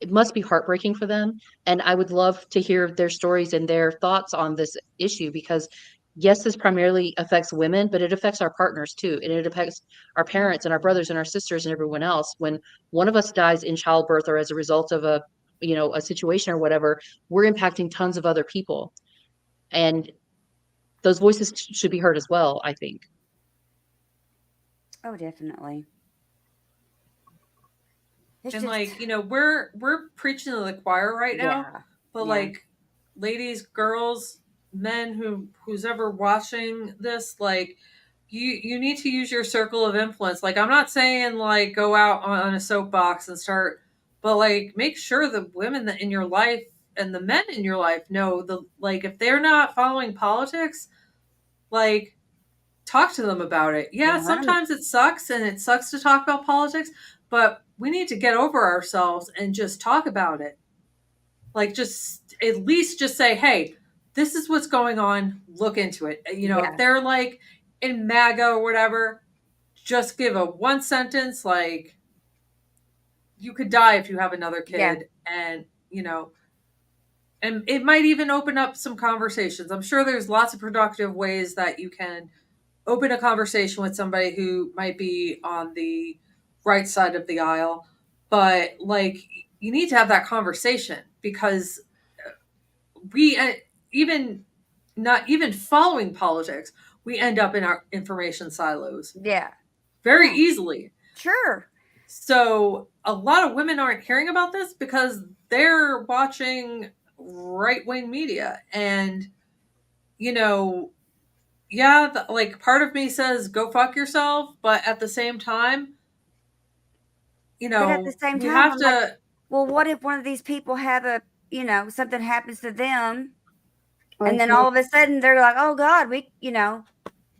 It must be heartbreaking for them. And I would love to hear their stories and their thoughts on this issue, because yes, this primarily affects women, but it affects our partners too. And it affects our parents and our brothers and our sisters and everyone else. When one of us dies in childbirth or as a result of a situation or whatever, we're impacting tons of other people. And those voices should be heard as well, I think. Oh, definitely. And we're preaching to the choir right now, but ladies, girls, men who's ever watching this, you need to use your circle of influence. I'm not saying go out on a soapbox and start, but make sure the women in your life and the men in your life know if they're not following politics, talk to them about it. Yeah, sometimes it sucks, and it sucks to talk about politics, but we need to get over ourselves and just talk about it. Just at least just say, hey, this is what's going on. Look into it. If they're in MAGA or whatever, just give a one sentence, you could die if you have another kid. And, and it might even open up some conversations. I'm sure there's lots of productive ways that you can open a conversation with somebody who might be on the right side of the aisle. But you need to have that conversation, because we not even following politics, we end up in our information silos. Yeah. Very easily. Sure. So a lot of women aren't hearing about this because they're watching right-wing media. And, part of me says, go fuck yourself. But at the same time, but at the same time, have to. Well, what if one of these people have something happens to them, and then all of a sudden they're like, oh God, we, can't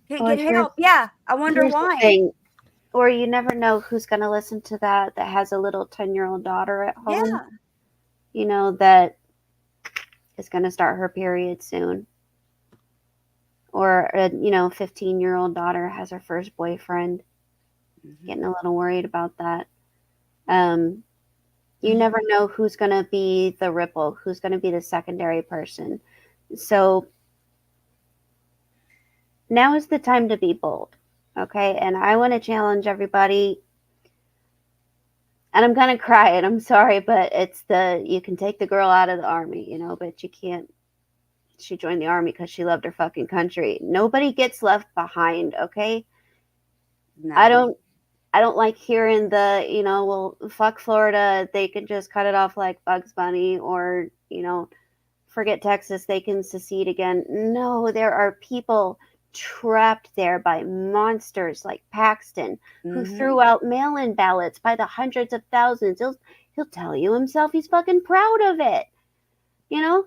get help. Yeah. I wonder why. Or you never know who's going to listen to that has a little 10-year-old daughter at home. Yeah. That is going to start her period soon. Or a 15-year-old daughter has her first boyfriend. Mm-hmm. Getting a little worried about that. You never know who's going to be the ripple, who's going to be the secondary person. So now is the time to be bold. Okay. And I want to challenge everybody, and I'm going to cry, and I'm sorry, but you can take the girl out of the army, but you can't. She joined the army because she loved her fucking country. Nobody gets left behind. Okay. No. I don't like hearing well, fuck Florida. They can just cut it off like Bugs Bunny, or, forget Texas, they can secede again. No, there are people trapped there by monsters like Paxton, who threw out mail-in ballots by the hundreds of thousands. He'll tell you himself he's fucking proud of it. You know,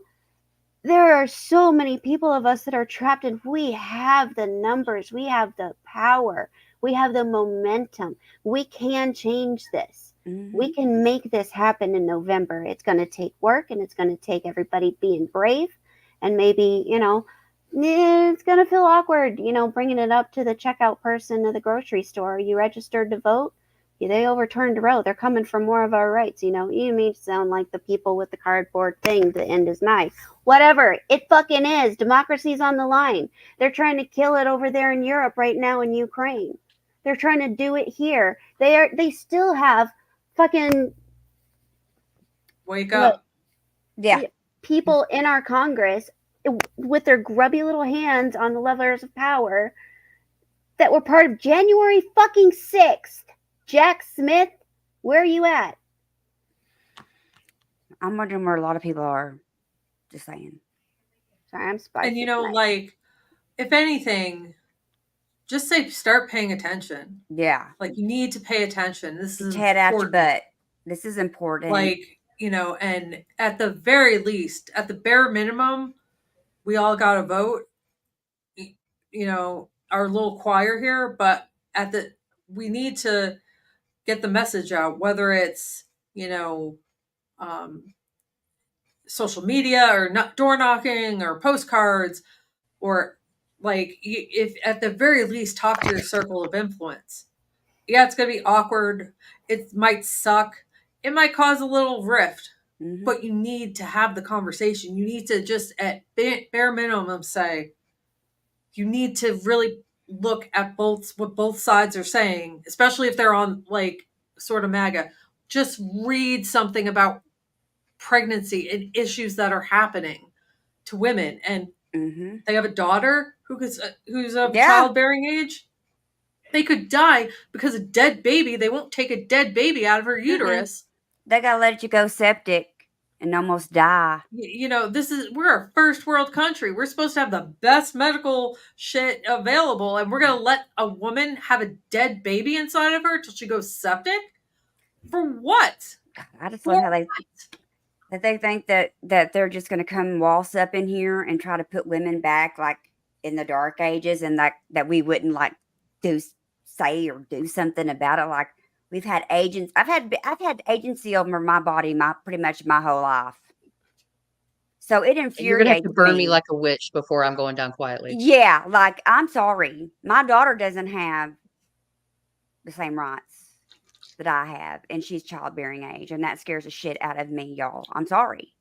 there are so many people of us that are trapped, and we have the numbers, we have the power, we have the momentum. We can change this. We can make this happen in November. It's going to take work, and it's going to take everybody being brave, and maybe, you know, it's going to feel awkward, you know, bringing it up to the checkout person at the grocery store. Are you registered to vote? Yeah, they overturned Roe. They're coming for more of our rights, you know. You may sound like the people with the cardboard thing, the end is nigh. Whatever. It fucking is. Democracy's on the line. They're trying to kill it over there in Europe right now in Ukraine. They're trying to do it here. They still have fucking wake up. People in our Congress with their grubby little hands on the levers of power that were part of January fucking 6th. Jack Smith, where are you at? I'm wondering where a lot of people are. Just saying. Sorry, I'm spicy. And you know, like, if anything, just say start paying attention. Yeah. Like, you need to pay attention. This is head out your butt. This is important. Like, you know, and at the very least, at the bare minimum, we all got to vote. You know, our little choir here, but we need to get the message out, whether it's, you know, social media or door knocking or postcards, or like, if at the very least talk to your circle of influence. Yeah, it's going to be awkward. It might suck. It might cause a little rift, but you need to have the conversation. You need to just at bare minimum say, you need to really look at what both sides are saying, especially if they're on like sort of MAGA. Just read something about pregnancy and issues that are happening to women. And they have a daughter who's of childbearing age. They could die because a dead baby. They won't take a dead baby out of her uterus. They gotta let you go septic and almost die. You know, we're a first world country. We're supposed to have the best medical shit available, and we're gonna let a woman have a dead baby inside of her till she goes septic? For what? I just love how they think that they're just gonna come waltz up in here and try to put women back like in the dark ages, and that we wouldn't like say or do something about it. Like, we've had agents. I've had agency over my body pretty much my whole life. So it infuriates me. You're gonna have to burn me like a witch before I'm going down quietly. Yeah, like, I'm sorry. My daughter doesn't have the same rights that I have, and she's childbearing age, and that scares the shit out of me, y'all. I'm sorry.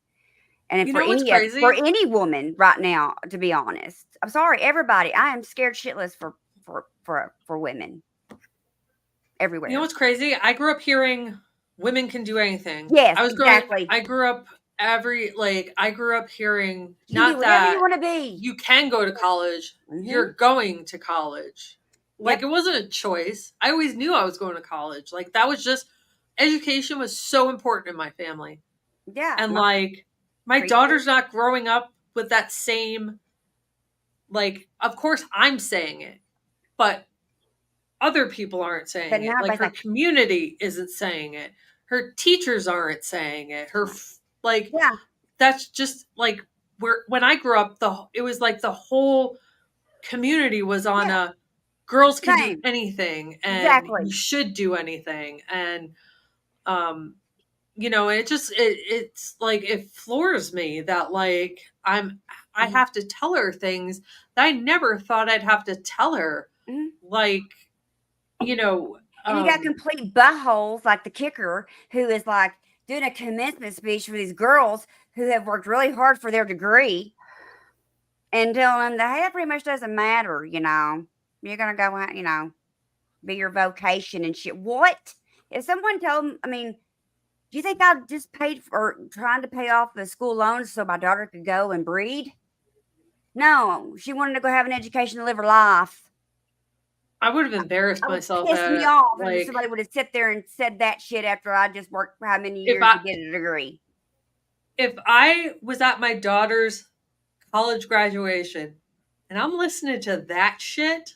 And for any woman right now, to be honest, I'm sorry, everybody. I am scared shitless for women everywhere. You know what's crazy? I grew up hearing women can do anything. Yes, exactly. I grew up hearing you not that you want to be. You can go to college. You're going to college. Like, it wasn't a choice. I always knew I was going to college. Like, that was just, education was so important in my family. Yeah. And like, my daughter's not growing up with that same, like, of course I'm saying it, but other people aren't saying it. Like, her community isn't saying it. Her teachers aren't saying it. That's just like, when I grew up, it was like the whole community was on a girls can do anything, and you should do anything. And, you know, it's like, it floors me that like, I have to tell her things that I never thought I'd have to tell her. Like, you know, and you got complete buttholes like the kicker, who is like doing a commencement speech for these girls who have worked really hard for their degree, and telling them that, hey, that pretty much doesn't matter. You know, you're gonna go out, you know, be your vocation and shit. What if someone told them? I mean, do you think I just paid for trying to pay off the school loans so my daughter could go and breed? No, she wanted to go have an education to live her life. I would have embarrassed myself. Pissed me off if somebody would have sit there and said that shit after I just worked for how many years to get a degree. if I was at my daughter's college graduation and I'm listening to that shit,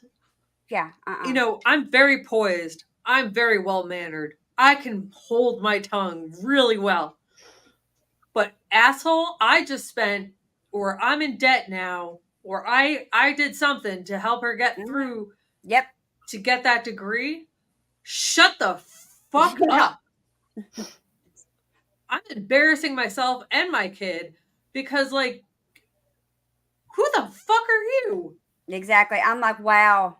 Yeah. you know, I'm very poised. I'm very well mannered. I can hold my tongue really well. But asshole, I just spent, or I'm in debt now, or I did something to help her get through. Yep. To get that degree. Shut the fuck up. I'm embarrassing myself and my kid because, like, who the fuck are you? Exactly. I'm like, wow.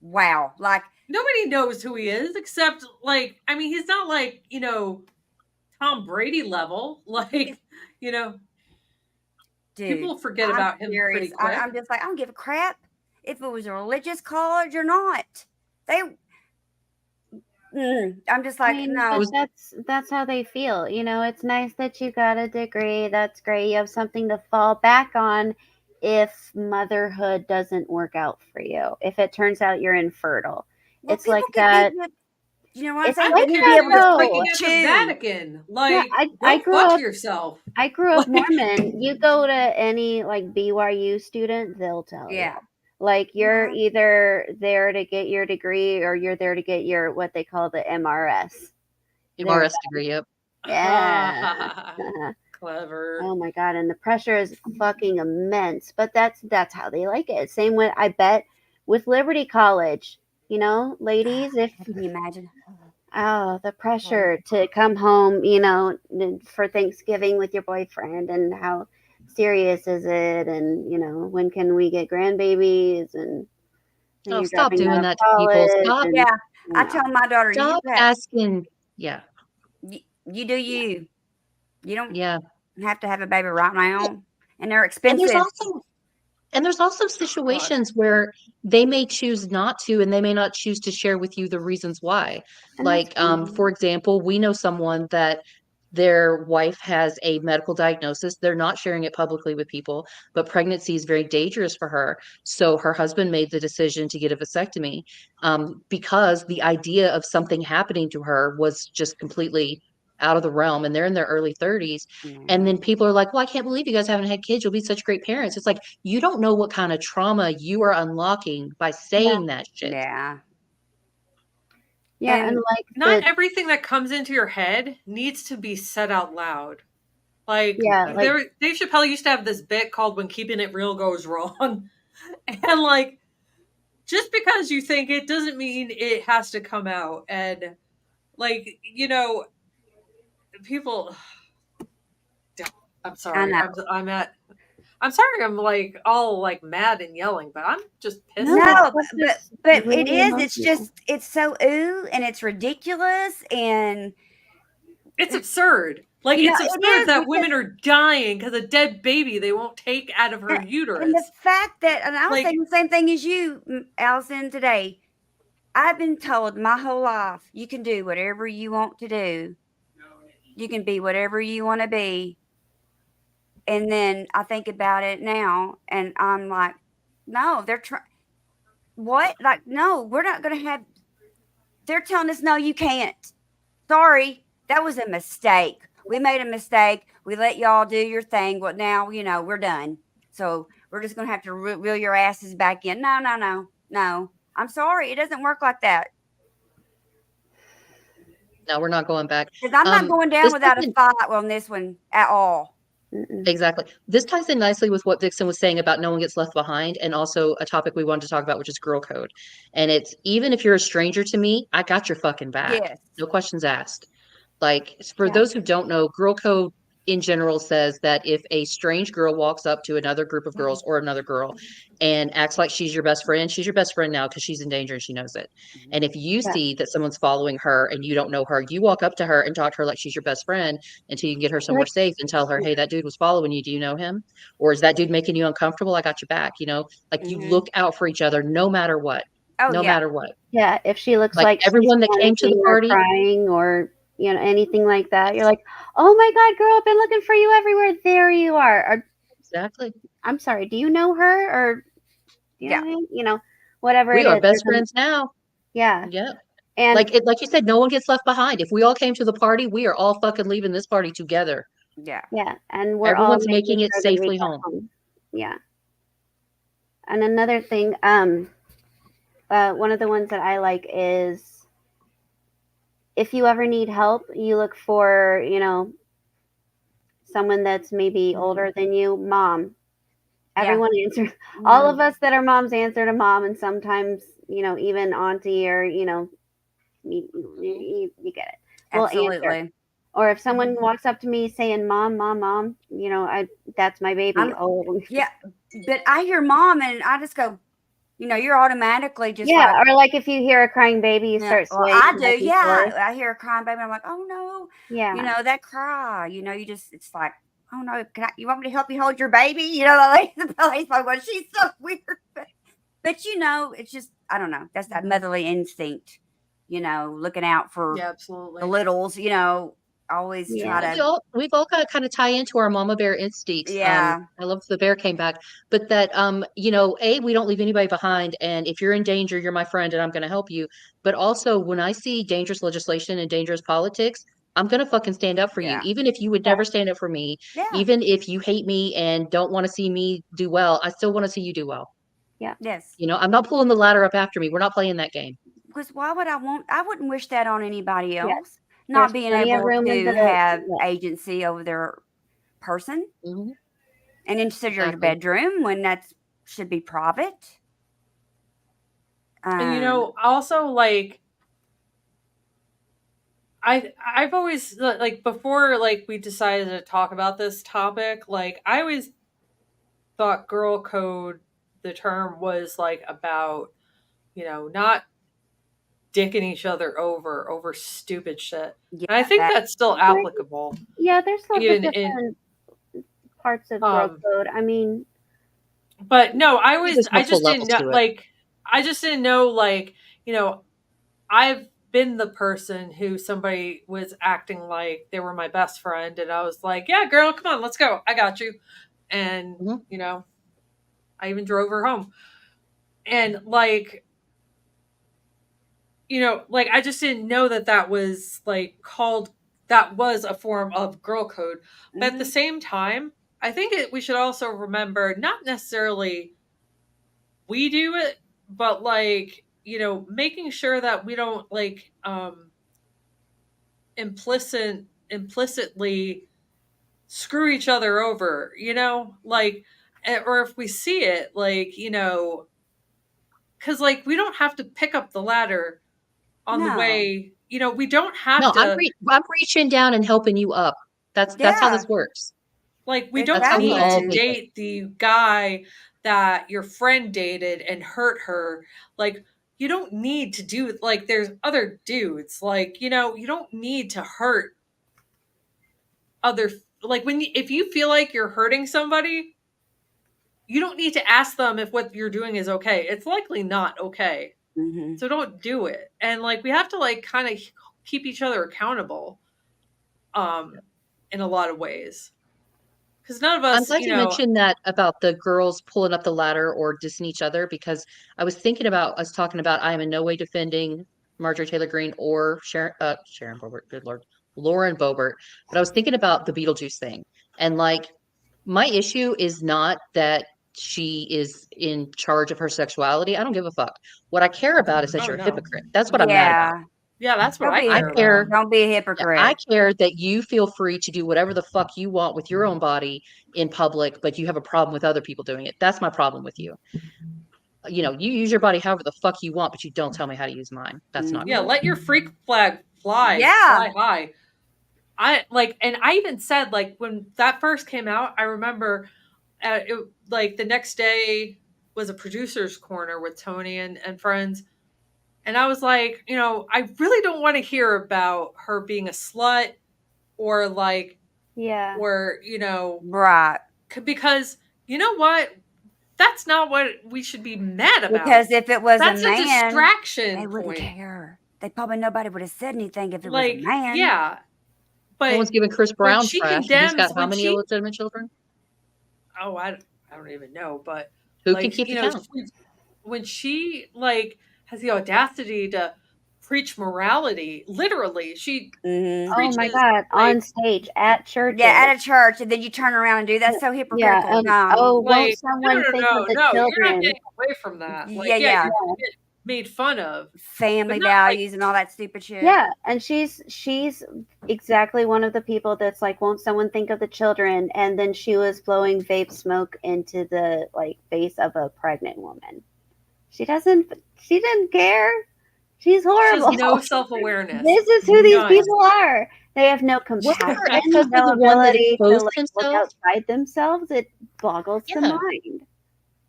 Like, nobody knows who he is except, like, I mean, he's not like, you know, Tom Brady level. Like, you know, dude, people forget I'm about him serious. pretty quick. I'm just like, I don't give a crap if it was a religious college or not. I'm just like, I mean, no. but that's how they feel. You know, it's nice that you got a degree. That's great. You have something to fall back on if motherhood doesn't work out for you. If it turns out you're infertile, Well, it's like people that. can be, you know what I'm It's saying? like They need to that, be able to though. pick Freaking and at the choose. Vatican. Like, Yeah, go fuck yourself. I grew up Mormon. You go to any like BYU student, they'll tell you. Like you're either there to get your degree or you're there to get your what they call the MRS. MRS degree, yep. Yeah. Clever. Oh my god, and the pressure is fucking immense. But that's how they like it. Same with I bet with Liberty College. You know, ladies, if can you imagine? Oh, the pressure to come home, you know, for Thanksgiving with your boyfriend, and how serious is it, and you know, when can we get grandbabies, and oh, stop doing that to people. Stop. Yeah, I tell my daughter, stop asking. Yeah, you do you. You don't. Yeah, have to have a baby right now, and they're expensive. And there's also situations where they may choose not to, and they may not choose to share with you the reasons why. Like, for example, we know someone that their wife has a medical diagnosis. They're not sharing it publicly with people, but pregnancy is very dangerous for her. So her husband made the decision to get a vasectomy because the idea of something happening to her was just completely out of the realm, and they're in their early 30s. And then people are like, well, I can't believe you guys haven't had kids. You'll be such great parents. It's like, you don't know what kind of trauma you are unlocking by saying that shit. Yeah. And like not everything that comes into your head needs to be said out loud. Like, Dave Chappelle used to have this bit called "When Keeping It Real Goes Wrong," and like, just because you think it doesn't mean it has to come out. And like, you know, people. I'm sorry. I'm sorry. I'm like all like mad and yelling, but I'm just pissed off. But it is. It's so and it's ridiculous and it's absurd. Like, it's absurd that women are dying because a dead baby they won't take out of her uterus. And the fact that, and I was saying the same thing as you, Allison, today. I've been told my whole life, you can do whatever you want to do. You can be whatever you want to be. And then I think about it now, and I'm like, no, they're trying. What? Like, no, we're not going to have. They're telling us, no, you can't. Sorry, that was a mistake. We made a mistake. We let y'all do your thing. Well, now, you know, we're done. So we're just going to have to reel your asses back in. No. I'm sorry. It doesn't work like that. No, we're not going back. Because I'm not going down without a fight on this one at all. Exactly. This ties in nicely with what Vixen was saying about no one gets left behind, and also a topic we wanted to talk about, which is girl code. And it's, even if you're a stranger to me, I got your fucking back. Yes. No questions asked. Like, for those who don't know, girl code in general says that if a strange girl walks up to another group of girls or another girl and acts like she's your best friend now because she's in danger and she knows it. And if you see that someone's following her and you don't know her, you walk up to her and talk to her like she's your best friend until you can get her somewhere safe and tell her, hey, that dude was following you. Do you know him? Or is that dude making you uncomfortable? I got your back. You know, like, you look out for each other no matter what. Matter what. Yeah. If she looks like everyone that came to the party crying or, you know, anything like that, you're like, oh my God, girl, I've been looking for you everywhere. There you are. Or, exactly. I'm sorry. Do you know her? Or, you know, whatever we it is. We are best friends now. Yeah. Yeah. And like you said, no one gets left behind. If we all came to the party, we are all fucking leaving this party together. Yeah. Yeah. And we're Everyone's all making it sure that we safely get home. Yeah. And another thing, one of the ones that I like is if you ever need help, you look for, someone that's maybe older than you, mom. Everyone answers. All of us that are moms answer to mom, and sometimes, even auntie or, you get it. We'll answer. Or if someone walks up to me saying, "Mom, mom, mom," that's my baby. Yeah, but I hear mom, and I just go, you're automatically just or like if you hear a crying baby, you start swaying. I do. Yeah, I hear a crying baby. I'm like, oh no. Yeah. That cry. It's like, oh no. You want me to help you hold your baby? The police like, well, she's so weird. But it's just, I don't know. That's that motherly instinct. Looking out for absolutely the littles. Always try to. We've all got to kind of tie into our mama bear instincts. Yeah. I love the bear came back, but that we don't leave anybody behind, and if you're in danger, you're my friend, and I'm going to help you. But also, when I see dangerous legislation and dangerous politics, I'm going to fucking stand up for you, even if you would never stand up for me. Even if you hate me and don't want to see me do well, I still want to see you do well. Yeah. Yes. I'm not pulling the ladder up after me. We're not playing that game. Because why would I wouldn't wish that on anybody else. Yes. Not being able to have agency over their person. Mm-hmm. And into your bedroom when that should be private. And also like I've always like before like we decided to talk about this topic, like I always thought girl code, the term was like about, not dicking each other over stupid shit. Yeah, and I think that's still applicable. Yeah, there's lots of different parts of girl code. I mean, but no, I just didn't know, like, I've been the person who somebody was acting like they were my best friend, and I was like, yeah, girl, come on, let's go. I got you. And, I even drove her home. And like, like I just didn't know that was like that was a form of girl code. But at the same time, I think we should also remember not necessarily we do it, but like, making sure that we don't like implicitly screw each other over, like, or if we see it, like, because like we don't have to pick up the ladder on the way, we don't have to. I'm reaching down and helping you up. That's how this works. Like we don't need to date the guy that your friend dated and hurt her. Like you don't need to do like there's other dudes. Like, you don't need to hurt other, like if you feel like you're hurting somebody, you don't need to ask them if what you're doing is okay. It's likely not okay. Mm-hmm. So don't do it. And like we have to like kind of keep each other accountable in a lot of ways. Because none of us, I'm glad you mentioned that about the girls pulling up the ladder or dissing each other, because I was thinking about us talking about I am in no way defending Marjorie Taylor Greene or Sharon Boebert, good Lord, Lauren Boebert. But I was thinking about the Beetlejuice thing. And like, my issue is not that she is in charge of her sexuality. I don't give a fuck. What I care about is that you're a hypocrite. That's what I'm mad about. Yeah, that's what I care. Don't be a hypocrite. I care that you feel free to do whatever the fuck you want with your own body in public, but you have a problem with other people doing it. That's my problem with you. You use your body however the fuck you want, but you don't tell me how to use mine. That's not cool. Let your freak flag fly. Yeah. Fly high. And I even said, like, when that first came out, I remember like the next day was a producer's corner with Tony and friends. And I was like, I really don't want to hear about her being a slut or like, or, right. Because you know what? That's not what we should be mad about. Because if it was that's a man, distraction they wouldn't care. Nobody would have said anything if it like, was a man. Yeah. But no one's giving Chris Brown trash. He's got how many illegitimate children? Oh, I don't even know. But who can keep count? When she like has the audacity to preach morality. Literally, she Mhm. Oh my preaches, God, like, on stage at churches. Yeah, at a church, and then you turn around and do that's so hypocritical. and No. won't like, someone think of the no, you're not children? getting away from that. Yeah, Like, yeah, yeah. you're gonna get made fun of, but Family not like, values and all that stupid shit. Yeah, and she's exactly one of the people that's like, won't someone think of the children? And then she was blowing vape smoke into the like face of a pregnant woman. She didn't care. She's she horrible. has no self-awareness. This is who these None. people are. They have no Wasn't compassion, her ex-husband no the one that ability to exposed like look himself? outside themselves. It boggles the Yeah. mind.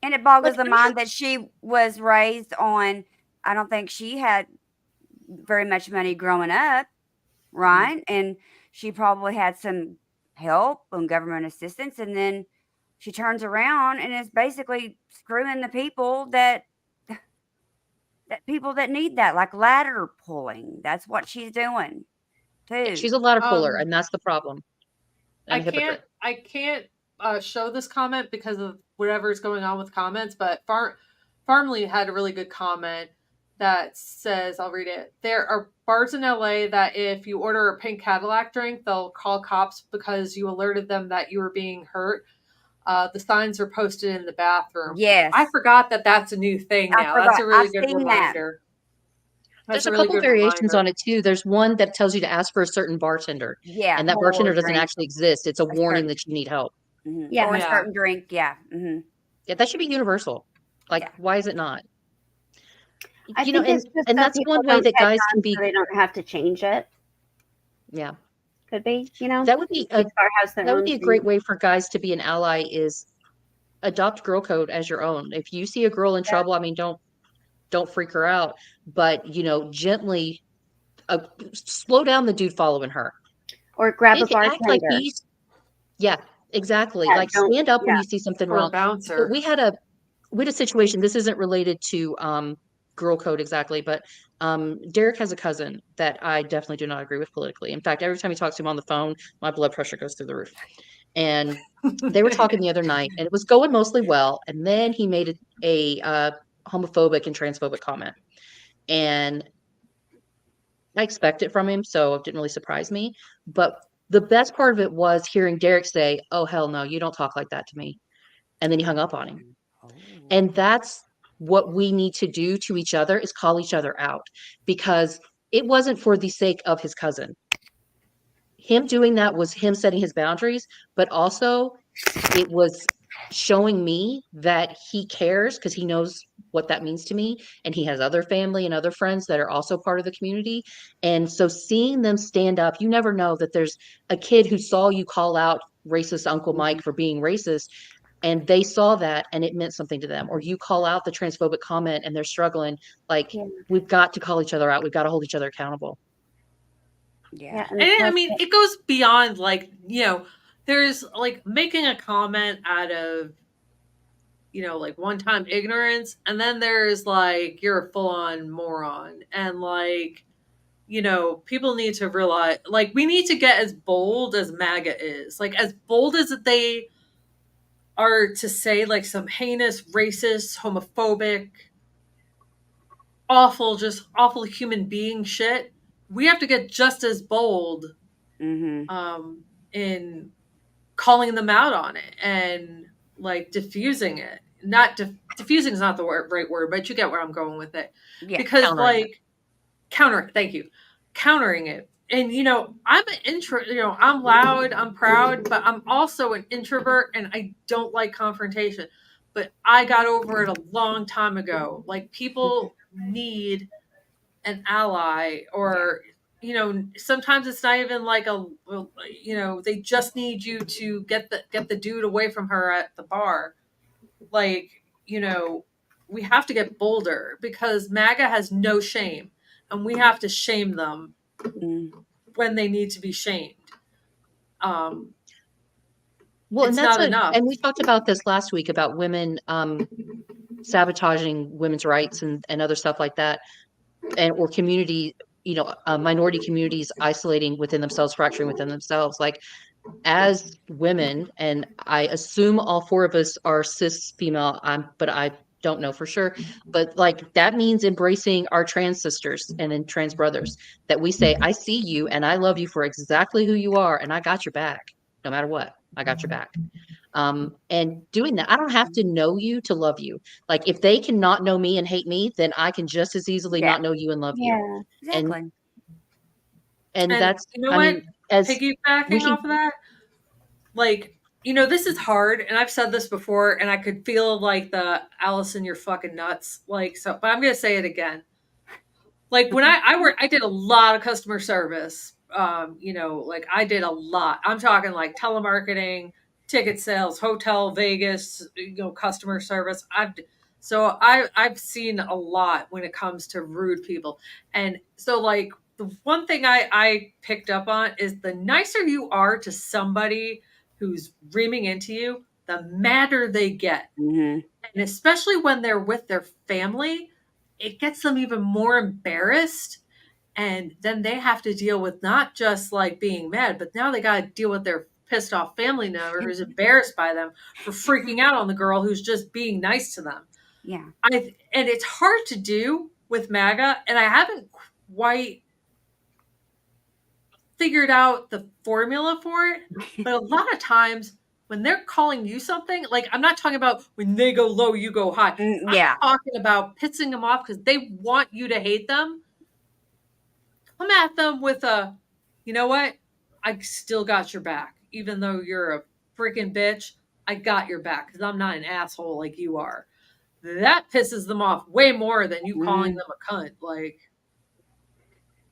And it boggles Like, the mind that she was raised on. I don't think she had very much money growing up, right? And she probably had some help and government assistance, and then she turns around and is basically screwing the people that people that need that, like ladder pulling. That's what she's doing too. She's a ladder puller, and that's the problem. I can't show this comment because of whatever's going on with comments, but Farmley had a really good comment that says, I'll read it. There are bars in LA that if you order a pink Cadillac drink, they'll call cops because you alerted them that you were being hurt. The signs are posted in the bathroom. Yes. I forgot that that's a new thing now. That's a really good reminder. There's a couple variations on it too. There's one that tells you to ask for a certain bartender. Yeah. And that bartender doesn't actually exist. It's a warning that you need help. Mm-hmm. Yeah. Or a certain drink. Yeah. Mm-hmm. Yeah, that should be universal. Like, why is it not? I think it's just and that's one way that guys can be. So they don't have to change it. Yeah. Could be, you know. That would be a great way for guys to be an ally is adopt girl code as your own. If you see a girl in trouble, I mean, don't freak her out, but you know, gently slow down the dude following her. Or grab a bartender. Like yeah, exactly. Yeah, like stand up when you see something wrong. Bouncer. We had a situation. This isn't related to girl code exactly, but Derek has a cousin that I definitely do not agree with politically. In fact, every time he talks to him on the phone, my blood pressure goes through the roof. And they were talking the other night, and it was going mostly well. And then he made a homophobic and transphobic comment, and I expect it from him, so it didn't really surprise me. But the best part of it was hearing Derek say, "Oh hell no, you don't talk like that to me," and then he hung up on him. And that's what we need to do to each other is call each other out, because it wasn't for the sake of his cousin. Him doing that was him setting his boundaries, but also it was showing me that he cares because he knows what that means to me. And he has other family and other friends that are also part of the community. And so seeing them stand up, you never know that there's a kid who saw you call out racist Uncle Mike for being racist, and they saw that and it meant something to them. Or you call out the transphobic comment and they're struggling. Like, we've got to call each other out. We've got to hold each other accountable. Yeah. And I mean, it goes beyond like, you know, there's like making a comment out of, you know, like one-time ignorance. And then there's like, you're a full-on moron. And like, you know, people need to realize, like, we need to get as bold as MAGA is. Like, as bold as they are to say like some heinous, racist, homophobic, awful human being shit. We have to get just as bold in calling them out on it and like diffusing it. Not diffusing is not the right word, but you get where I'm going with it. Yeah, because countering it. And you know, I'm an intro. You know, I'm loud, I'm proud, but I'm also an introvert, and I don't like confrontation. But I got over it a long time ago. Like, people need an ally, or you know, sometimes it's not even like you know, they just need you to get the dude away from her at the bar. Like, you know, we have to get bolder because MAGA has no shame, and we have to shame them when they need to be shamed. Well, and that's not enough. And we talked about this last week about women sabotaging women's rights and other stuff like that, and or community, you know, minority communities isolating within themselves, fracturing within themselves. Like, as women, and I assume all four of us are cis female, but I don't know for sure, but like that means embracing our trans sisters and then trans brothers, that we say, I see you and I love you for exactly who you are, and I got your back no matter what. I got your back. And doing that, I don't have to know you to love you. Like if they cannot know me and hate me, then I can just as easily not know you and love you. Exactly. And that's, you know I what? mean, as Piggybacking off of that, like, you know, this is hard, and I've said this before, and I could feel like the Allison, you're fucking nuts. Like, so, but I'm gonna say it again. Like when I did a lot of customer service. You know, like I did a lot. I'm talking like telemarketing, ticket sales, hotel, Vegas, you know, customer service. I've seen a lot when it comes to rude people. And so like the one thing I picked up on is the nicer you are to somebody who's reaming into you, the madder they get. Mm-hmm. And especially when they're with their family, it gets them even more embarrassed. And then they have to deal with not just like being mad, but now they got to deal with their pissed off family member who's embarrassed by them for freaking out on the girl who's just being nice to them. Yeah. And it's hard to do with MAGA, and I haven't quite figured out the formula for it. But a lot of times when they're calling you something, like I'm not talking about when they go low, you go high. Yeah. I'm talking about pissing them off because they want you to hate them. Come at them with a, you know what? I still got your back. Even though you're a freaking bitch, I got your back because I'm not an asshole like you are. That pisses them off way more than you calling them a cunt. Like,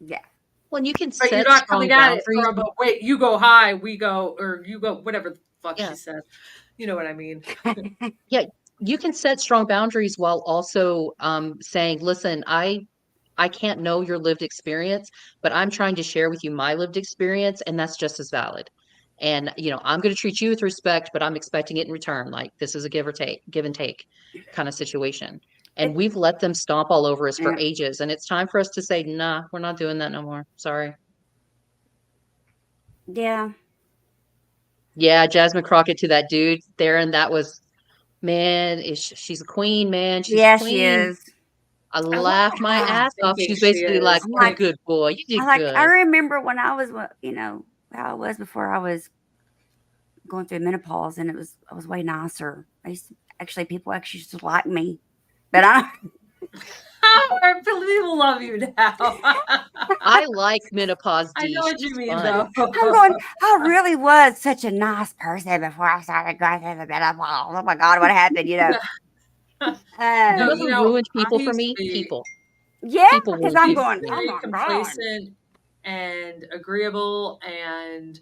yeah. When you can but set you're not strong coming at it boundaries. from a wait, you go high, we go, or you go, whatever the fuck Yeah. she said. You know what I mean? Yeah, you can set strong boundaries while also saying, listen, I can't know your lived experience, but I'm trying to share with you my lived experience, and that's just as valid. And you know, I'm going to treat you with respect, but I'm expecting it in return. Like this is a give and take kind of situation. And we've let them stomp all over us for ages, and it's time for us to say, nah, we're not doing that no more. Sorry. Yeah. Yeah, Jasmine Crockett to that dude there, and that was, man, she's a queen, man. She's a queen. She is. I laughed my ass off. She's basically like, "You're a good boy. You did good." I remember when I was, you know, how I was before I was going through menopause, and I was way nicer. People actually used to like me, but People love you now. I like menopause. I know what you mean, fun. though. I'm going, I really was such a nice person before I started going through the menopause. Oh my God, what happened? You know. No, you know, ruined people for me? People. Yeah, people because I'm going, very oh my complacent and agreeable, and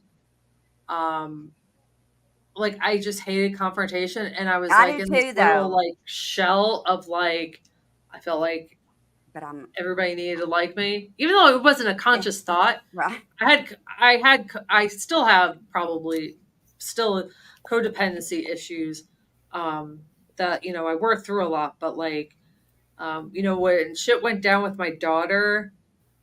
like I just hated confrontation, and I was like in this little like shell of like I felt like everybody needed to like me, even though it wasn't a conscious thought. Right. I still have probably still codependency issues that, you know, I worked through a lot, but like, you know, when shit went down with my daughter,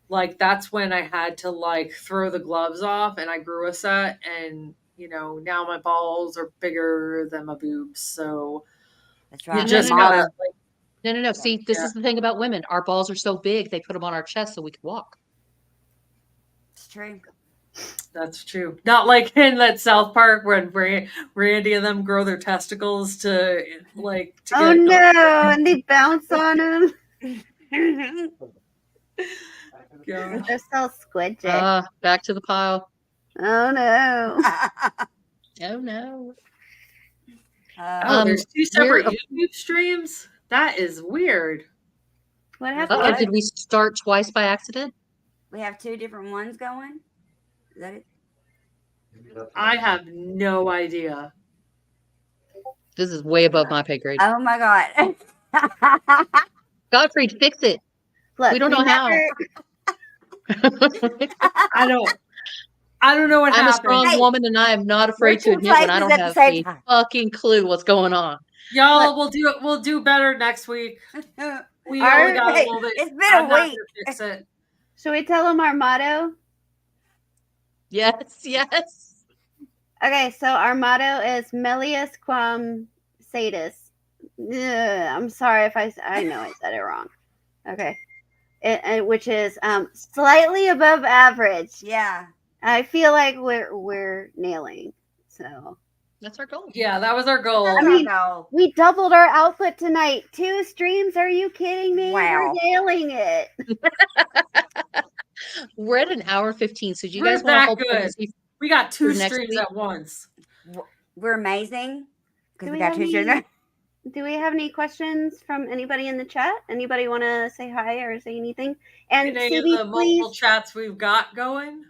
like that's when I had to like throw the gloves off, and I grew a set, and you know, now my balls are bigger than my boobs. So that's right. You just gotta like, no. See, this is the thing about women. Our balls are so big, they put them on our chest so we can walk. It's true. That's true. Not like in that South Park when Randy and them grow their testicles to like. To oh no! And they bounce on them. They're so squidgy. Back to the pile. Oh no! Oh no! There's two separate YouTube streams. That is weird. What happened? Did we start twice by accident? We have two different ones going. Is that it? I have no idea. This is way above my pay grade. Oh my God. Godfrey, fix it. Look, we don't know how. I don't know what happened. I'm a strong woman, and I am not afraid to admit when I don't have a fucking clue what's going on. Y'all, we'll do better next week. We only got a little bit. It's been a week. Fix it. Should we tell them our motto? Yes. Okay, so our motto is Melius quam satis. I'm sorry if I know I said it wrong. Okay. Which is slightly above average. Yeah. I feel like we're nailing. So that's our goal. Yeah, that was our goal. I mean, we doubled our output tonight. 2 streams? Are you kidding me? Wow. We're nailing it. We're at an hour 15. So do you We're guys want to that hold good. pregnancy We got 2 for next streams week? at once. We're amazing because Do we we got have 2 streams. Do we have any questions from anybody in the chat? Anybody want to say hi or say anything? And In any of CB, the please. multiple chats we've got going.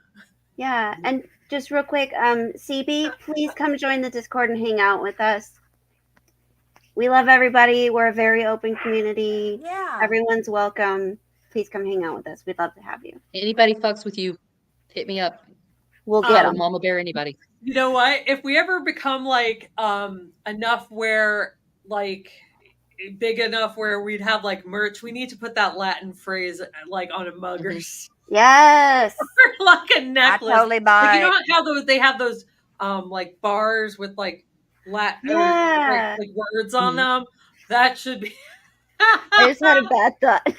Yeah, and just real quick, CB, please come join the Discord and hang out with us. We love everybody. We're a very open community. Yeah. Everyone's welcome. Please come hang out with us. We'd love to have you. Anybody fucks with you, hit me up. We'll get them. Mama bear anybody. You know what? If we ever become like enough where like big enough where we'd have like merch, we need to put that Latin phrase like on a mug or Yes. or like a necklace. I totally buy like, you know it. how they have those like bars with like Latin Yeah. like words on them? That should be. I just had a bad thought.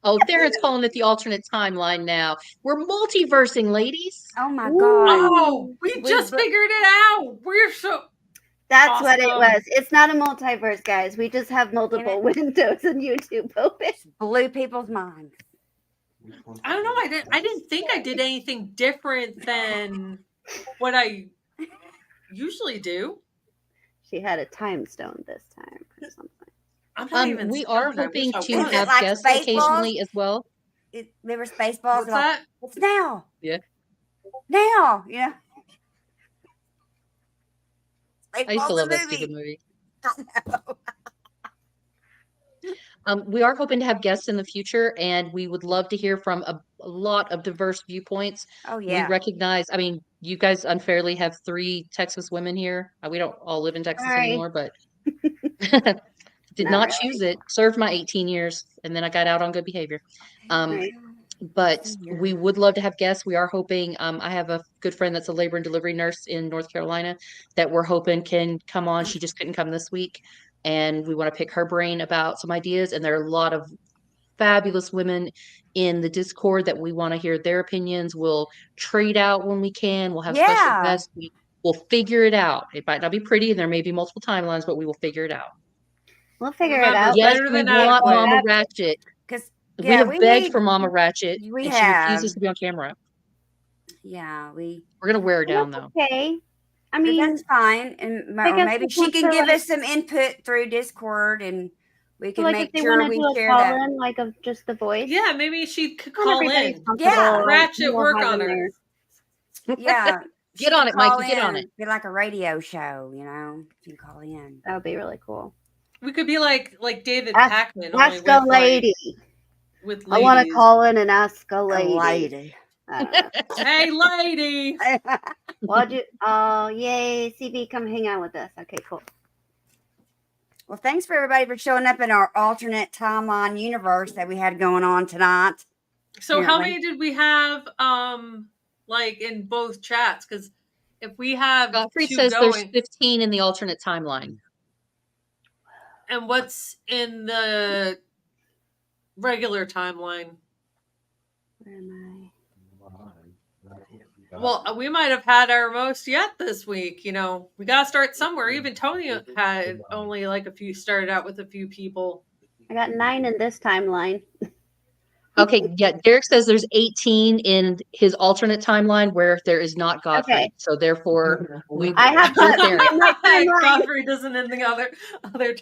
Oh, Darren's calling it the alternate timeline now. We're multiversing, ladies. Oh my Ooh. God. Oh, we just figured it out. We're so. That's awesome. what it was. It's not a multiverse, guys. We just have multiple windows in YouTube open. Blew people's minds. I don't know. I didn't think I did anything different than what I usually do. She had a time stone this time or something. I'm not even We are stoned. I hoping wish I to was. have like guests Spaceballs? occasionally as well. There were Spaceballs. What's that? It's now. Yeah. Now. Yeah. I used to love that stupid movie. We are hoping to have guests in the future, and we would love to hear from a lot of diverse viewpoints. Oh yeah. We recognize, I mean, you guys unfairly have 3 Texas women here. We don't all live in Texas anymore, but did not choose it. Served my 18 years, and then I got out on good behavior. But we would love to have guests. We are hoping, I have a good friend that's a labor and delivery nurse in North Carolina that we're hoping can come on. She just couldn't come this week. And we want to pick her brain about some ideas. And there are a lot of fabulous women in the Discord that we want to hear their opinions. We'll trade out when we can. We'll have special guests. We'll figure it out. It might not be pretty, and there may be multiple timelines, but we will figure it out. We'll figure it out. Yes, we want Mama Ratchet. We have begged for Mama Ratchet, and she refuses to be on camera. Yeah, we're gonna wear her down though. Okay, I mean that's fine, and maybe she can give us some input through Discord, and we can make sure we share that. Like of just the voice. Yeah, maybe she could call in. Yeah, Ratchet, work on her. Yeah, get on it, Mikey. Get on it. Be like a radio show, you know. You can call in. That would be really cool. We could be like David Packman. Ask a lady. With I want to call in and ask a lady. Hey, lady. What'd you? Oh, yay. CB, come hang out with us. Okay, cool. Well, thanks for everybody for showing up in our alternate timeline universe that we had going on tonight. So how many did we have like in both chats? Because if we have Godfrey says there's 15 in the alternate timeline. And what's in the regular timeline? Where am I? Well, we might have had our most yet this week. You know, we got to start somewhere. Even Tony had only like started out with a few people. I got 9 in this timeline. Okay, yeah. Derek says there's 18 in his alternate timeline where there is not Godfrey. Okay. So therefore, I have Godfrey doesn't in the other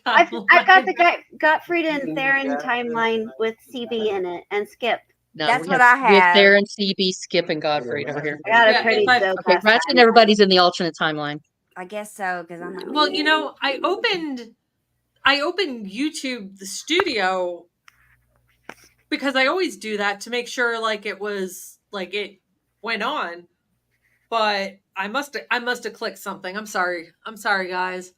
timeline. I've got the Gottfried and Theron timeline with CB in it and Skip. No, that's what I have. With Theron, CB, Skip, and Godfrey over here. I got a pretty dope. Okay, Ratchet and everybody's in the alternate timeline. I guess so, because I'm like, well, you know, I opened YouTube the studio because I always do that to make sure like it was like it went on. But I must have clicked something. I'm sorry, guys.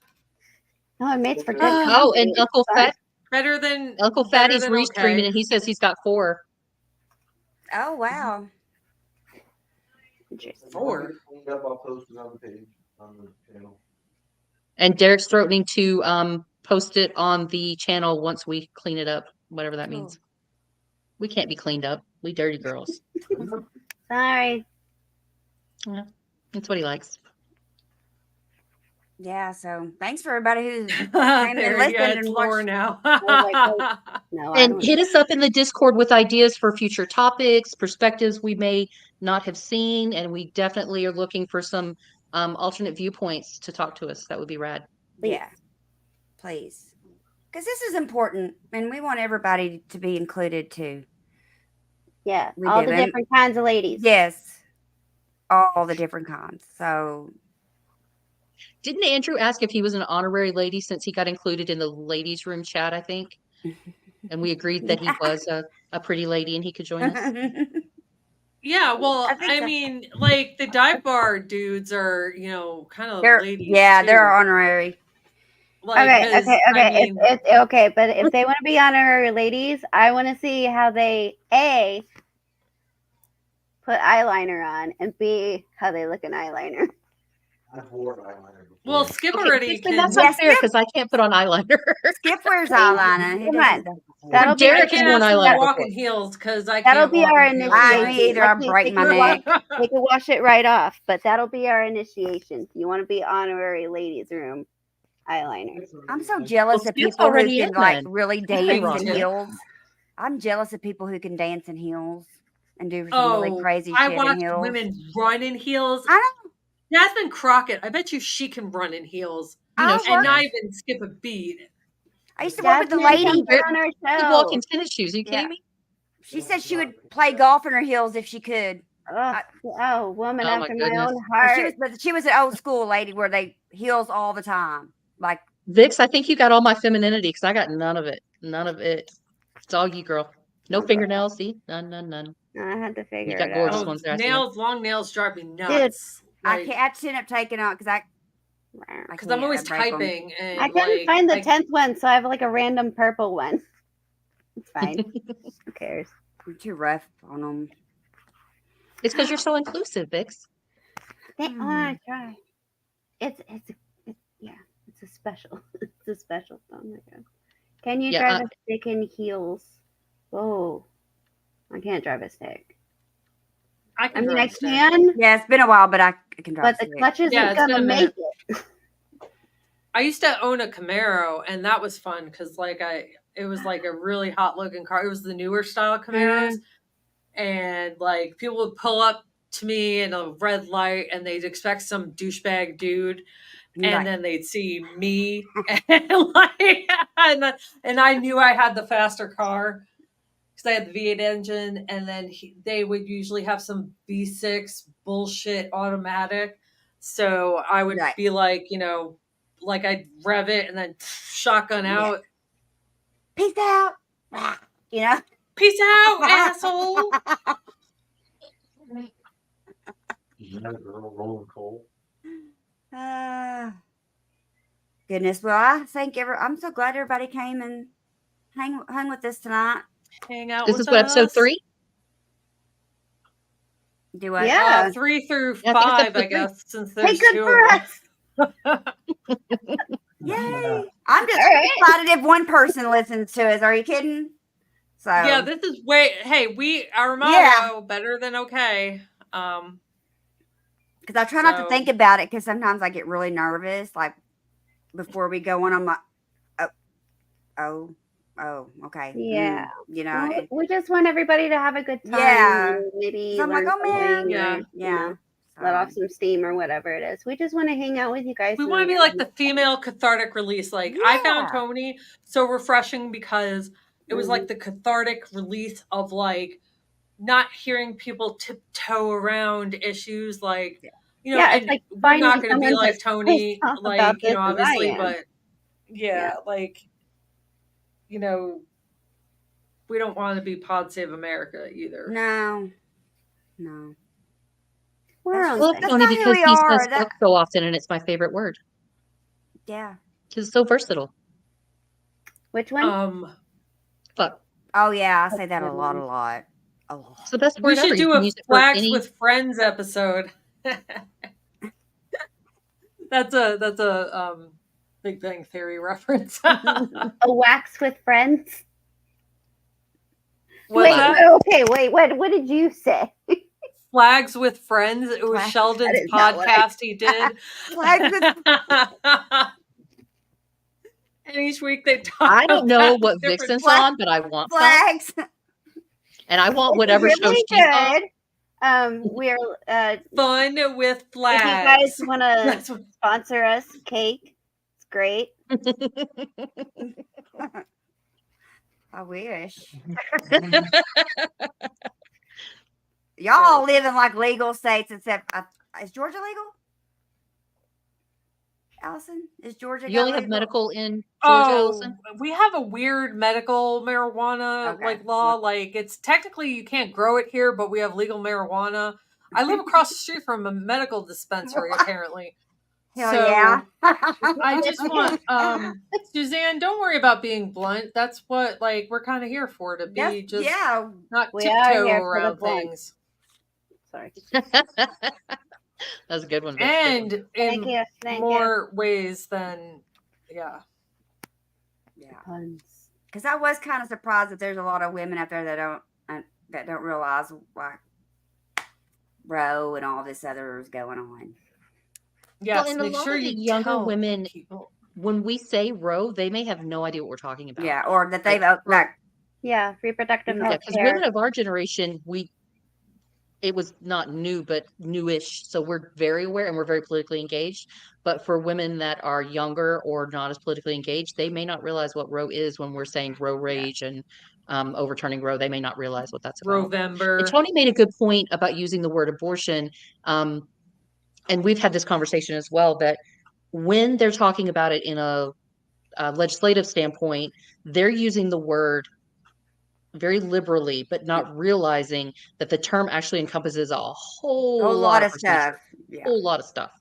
No, it makes for good. Oh, and Uncle Fat better than Uncle Fatty's restreaming, and he says he's got 4. Oh wow! 4. I'll post it on the page on the channel. And Derek's threatening to post it on the channel once we clean it up, whatever that means. We can't be cleaned up. We dirty girls. Sorry. Yeah, that's what he likes. Yeah, so thanks for everybody who's it's Laura now. No, and hit us up in the Discord with ideas for future topics, perspectives we may not have seen, and we definitely are looking for some alternate viewpoints to talk to us. That would be rad. Yeah, please, because this is important, and we want everybody to be included too. Yeah, all the different kinds of ladies. Yes, all the different kinds. So. Didn't Andrew ask if he was an honorary lady since he got included in the ladies' room chat, I think? And we agreed that he was a pretty lady and he could join us. Yeah, well, I mean, like the dive bar dudes are, kind of ladies. Yeah, too. they're honorary. Like, okay. I mean, okay, but if they want to be honorary ladies, I want to see how they A, put eyeliner on, and B, how they look in eyeliner. I've worn eyeliner before. Well, Skip already can. That's not fair because I can't put on eyeliner. Skip wears eyeliner. Come on. That'll be Derek can worn eyeliner. Walking heels because I that'll can't be our initiation. Me either. I break my neck. They can wash it right off, but that'll be our initiation. You want to be honorary ladies room eyeliner. I'm so jealous of people who can like really dance in heels. I'm jealous of people who can dance in heels and do some really crazy shit in heels. I watch women run in heels. I know. Jasmine Crockett, I bet you she can run in heels. And not even skip a beat. I used to work with the lady on our show. Walk in tennis shoes. Are you kidding me? She said she would play golf in her heels if she could. Woman after my own heart. She was an old school lady where they heels all the time. Like Vix, I think you got all my femininity because I got none of it. None of it. It's all you, girl. No fingernails. See, none. I had to figure you got it gorgeous out. ones there. Nails, long nails drive me nuts. Dude, I just end up taking out because I'm always typing. And I couldn't find the 10th one, so I have like a random purple one. It's fine. Who cares? I'm too rough on them. It's because you're so inclusive, Vix. I try. It's a special. It's a special. Oh my god. Can you drive a stick in heels? Oh, I can't drive a stick. I mean, I can. Yeah, it's been a while, but I can drive. But the clutch isn't gonna make it. I used to own a Camaro, and that was fun because, it was like a really hot looking car. It was the newer style Camaros, and like people would pull up to me in a red light, and they'd expect some douchebag dude, and then they'd see me, and I knew I had the faster car. I had the V8 engine, and then they would usually have some V6 bullshit automatic. So I would be like, like I'd rev it and then shotgun out. Peace out. Peace out, asshole. Is that a girl rolling coal? Goodness. Well, I think I'm so glad everybody came and hung with us tonight. Hang out. This is what episode 3. Do I? Yeah, 3 through 5, I guess, since there's good 2 for of us. Yay! I'm just excited if one person listens to us. Are you kidding? So yeah, this is our motto better than okay. Because I try not to think about it because sometimes I get really nervous. Like before we go on, I'm like, oh, okay. Yeah. Well, we just want everybody to have a good time. Yeah. Maybe so I'm like, oh man. Yeah. Let off some steam or whatever it is. We just want to hang out with you guys. We want to be like the female cathartic release. I found Tony so refreshing because it was like the cathartic release of not hearing people tiptoe around issues it's and we're not going to be like Tony, obviously, but we don't want to be Pod Save America either. No. Well, Tony, because he says fuck so often, and it's my favorite word. Yeah. Because it's so versatile. Which one? Fuck. Oh, yeah. I say that a lot. So that's we should do a Flax with Friends episode. That's a Big Bang Theory reference. A wax with friends. What's that? Okay, wait. What did you say? Flags with friends. It was Sheldon's podcast he did. Flags with and each week they talk. I don't know what Vixen's on, but I want flags. And I want whatever show she's on. We're Fun with flags. If you guys want to sponsor us, cake, it's great. I wish. Y'all live in like legal states, except is Georgia legal? Allison, is Georgia? You only have medical in Georgia, Allison? We have a weird medical marijuana like law. Like it's technically you can't grow it here, but we have legal marijuana. I live across the street from a medical dispensary, apparently. Hell yeah. I just want Suzanne, don't worry about being blunt. That's what we're kind of here for, to be not tiptoe around things. Sorry. That's a good one. And in more ways than because I was kind of surprised that there's a lot of women out there that don't realize like Roe and all this other is going on. Yes, well, and make sure you younger women people. When we say Roe, they may have no idea what we're talking about. Yeah, or that they've reproductive health. Because women of our generation, it was not new, but newish. So we're very aware and we're very politically engaged. But for women that are younger or not as politically engaged, they may not realize what Roe is when we're saying Roe rage and overturning Roe. They may not realize what that's about. Rovember. And Tony made a good point about using the word abortion. And we've had this conversation as well, that when they're talking about it in a legislative standpoint, they're using the word very liberally, but not realizing that the term actually encompasses a whole lot of stuff. Yeah. Whole lot of stuff.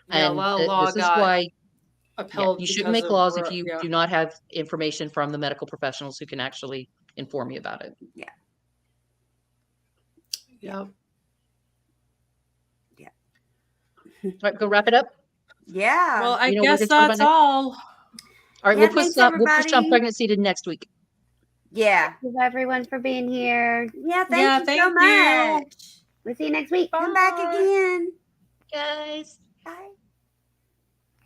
Yeah, and this is why you shouldn't make laws if you do not have information from the medical professionals who can actually inform you about it. Yeah. Yep. Yeah. All right, go wrap it up. Yeah. Well, I guess that's all. All right, we'll push on pregnancy to next week. Yeah. Thank you everyone for being here. Yeah, thank you so much. We'll see you next week. Come back again. Guys. Bye.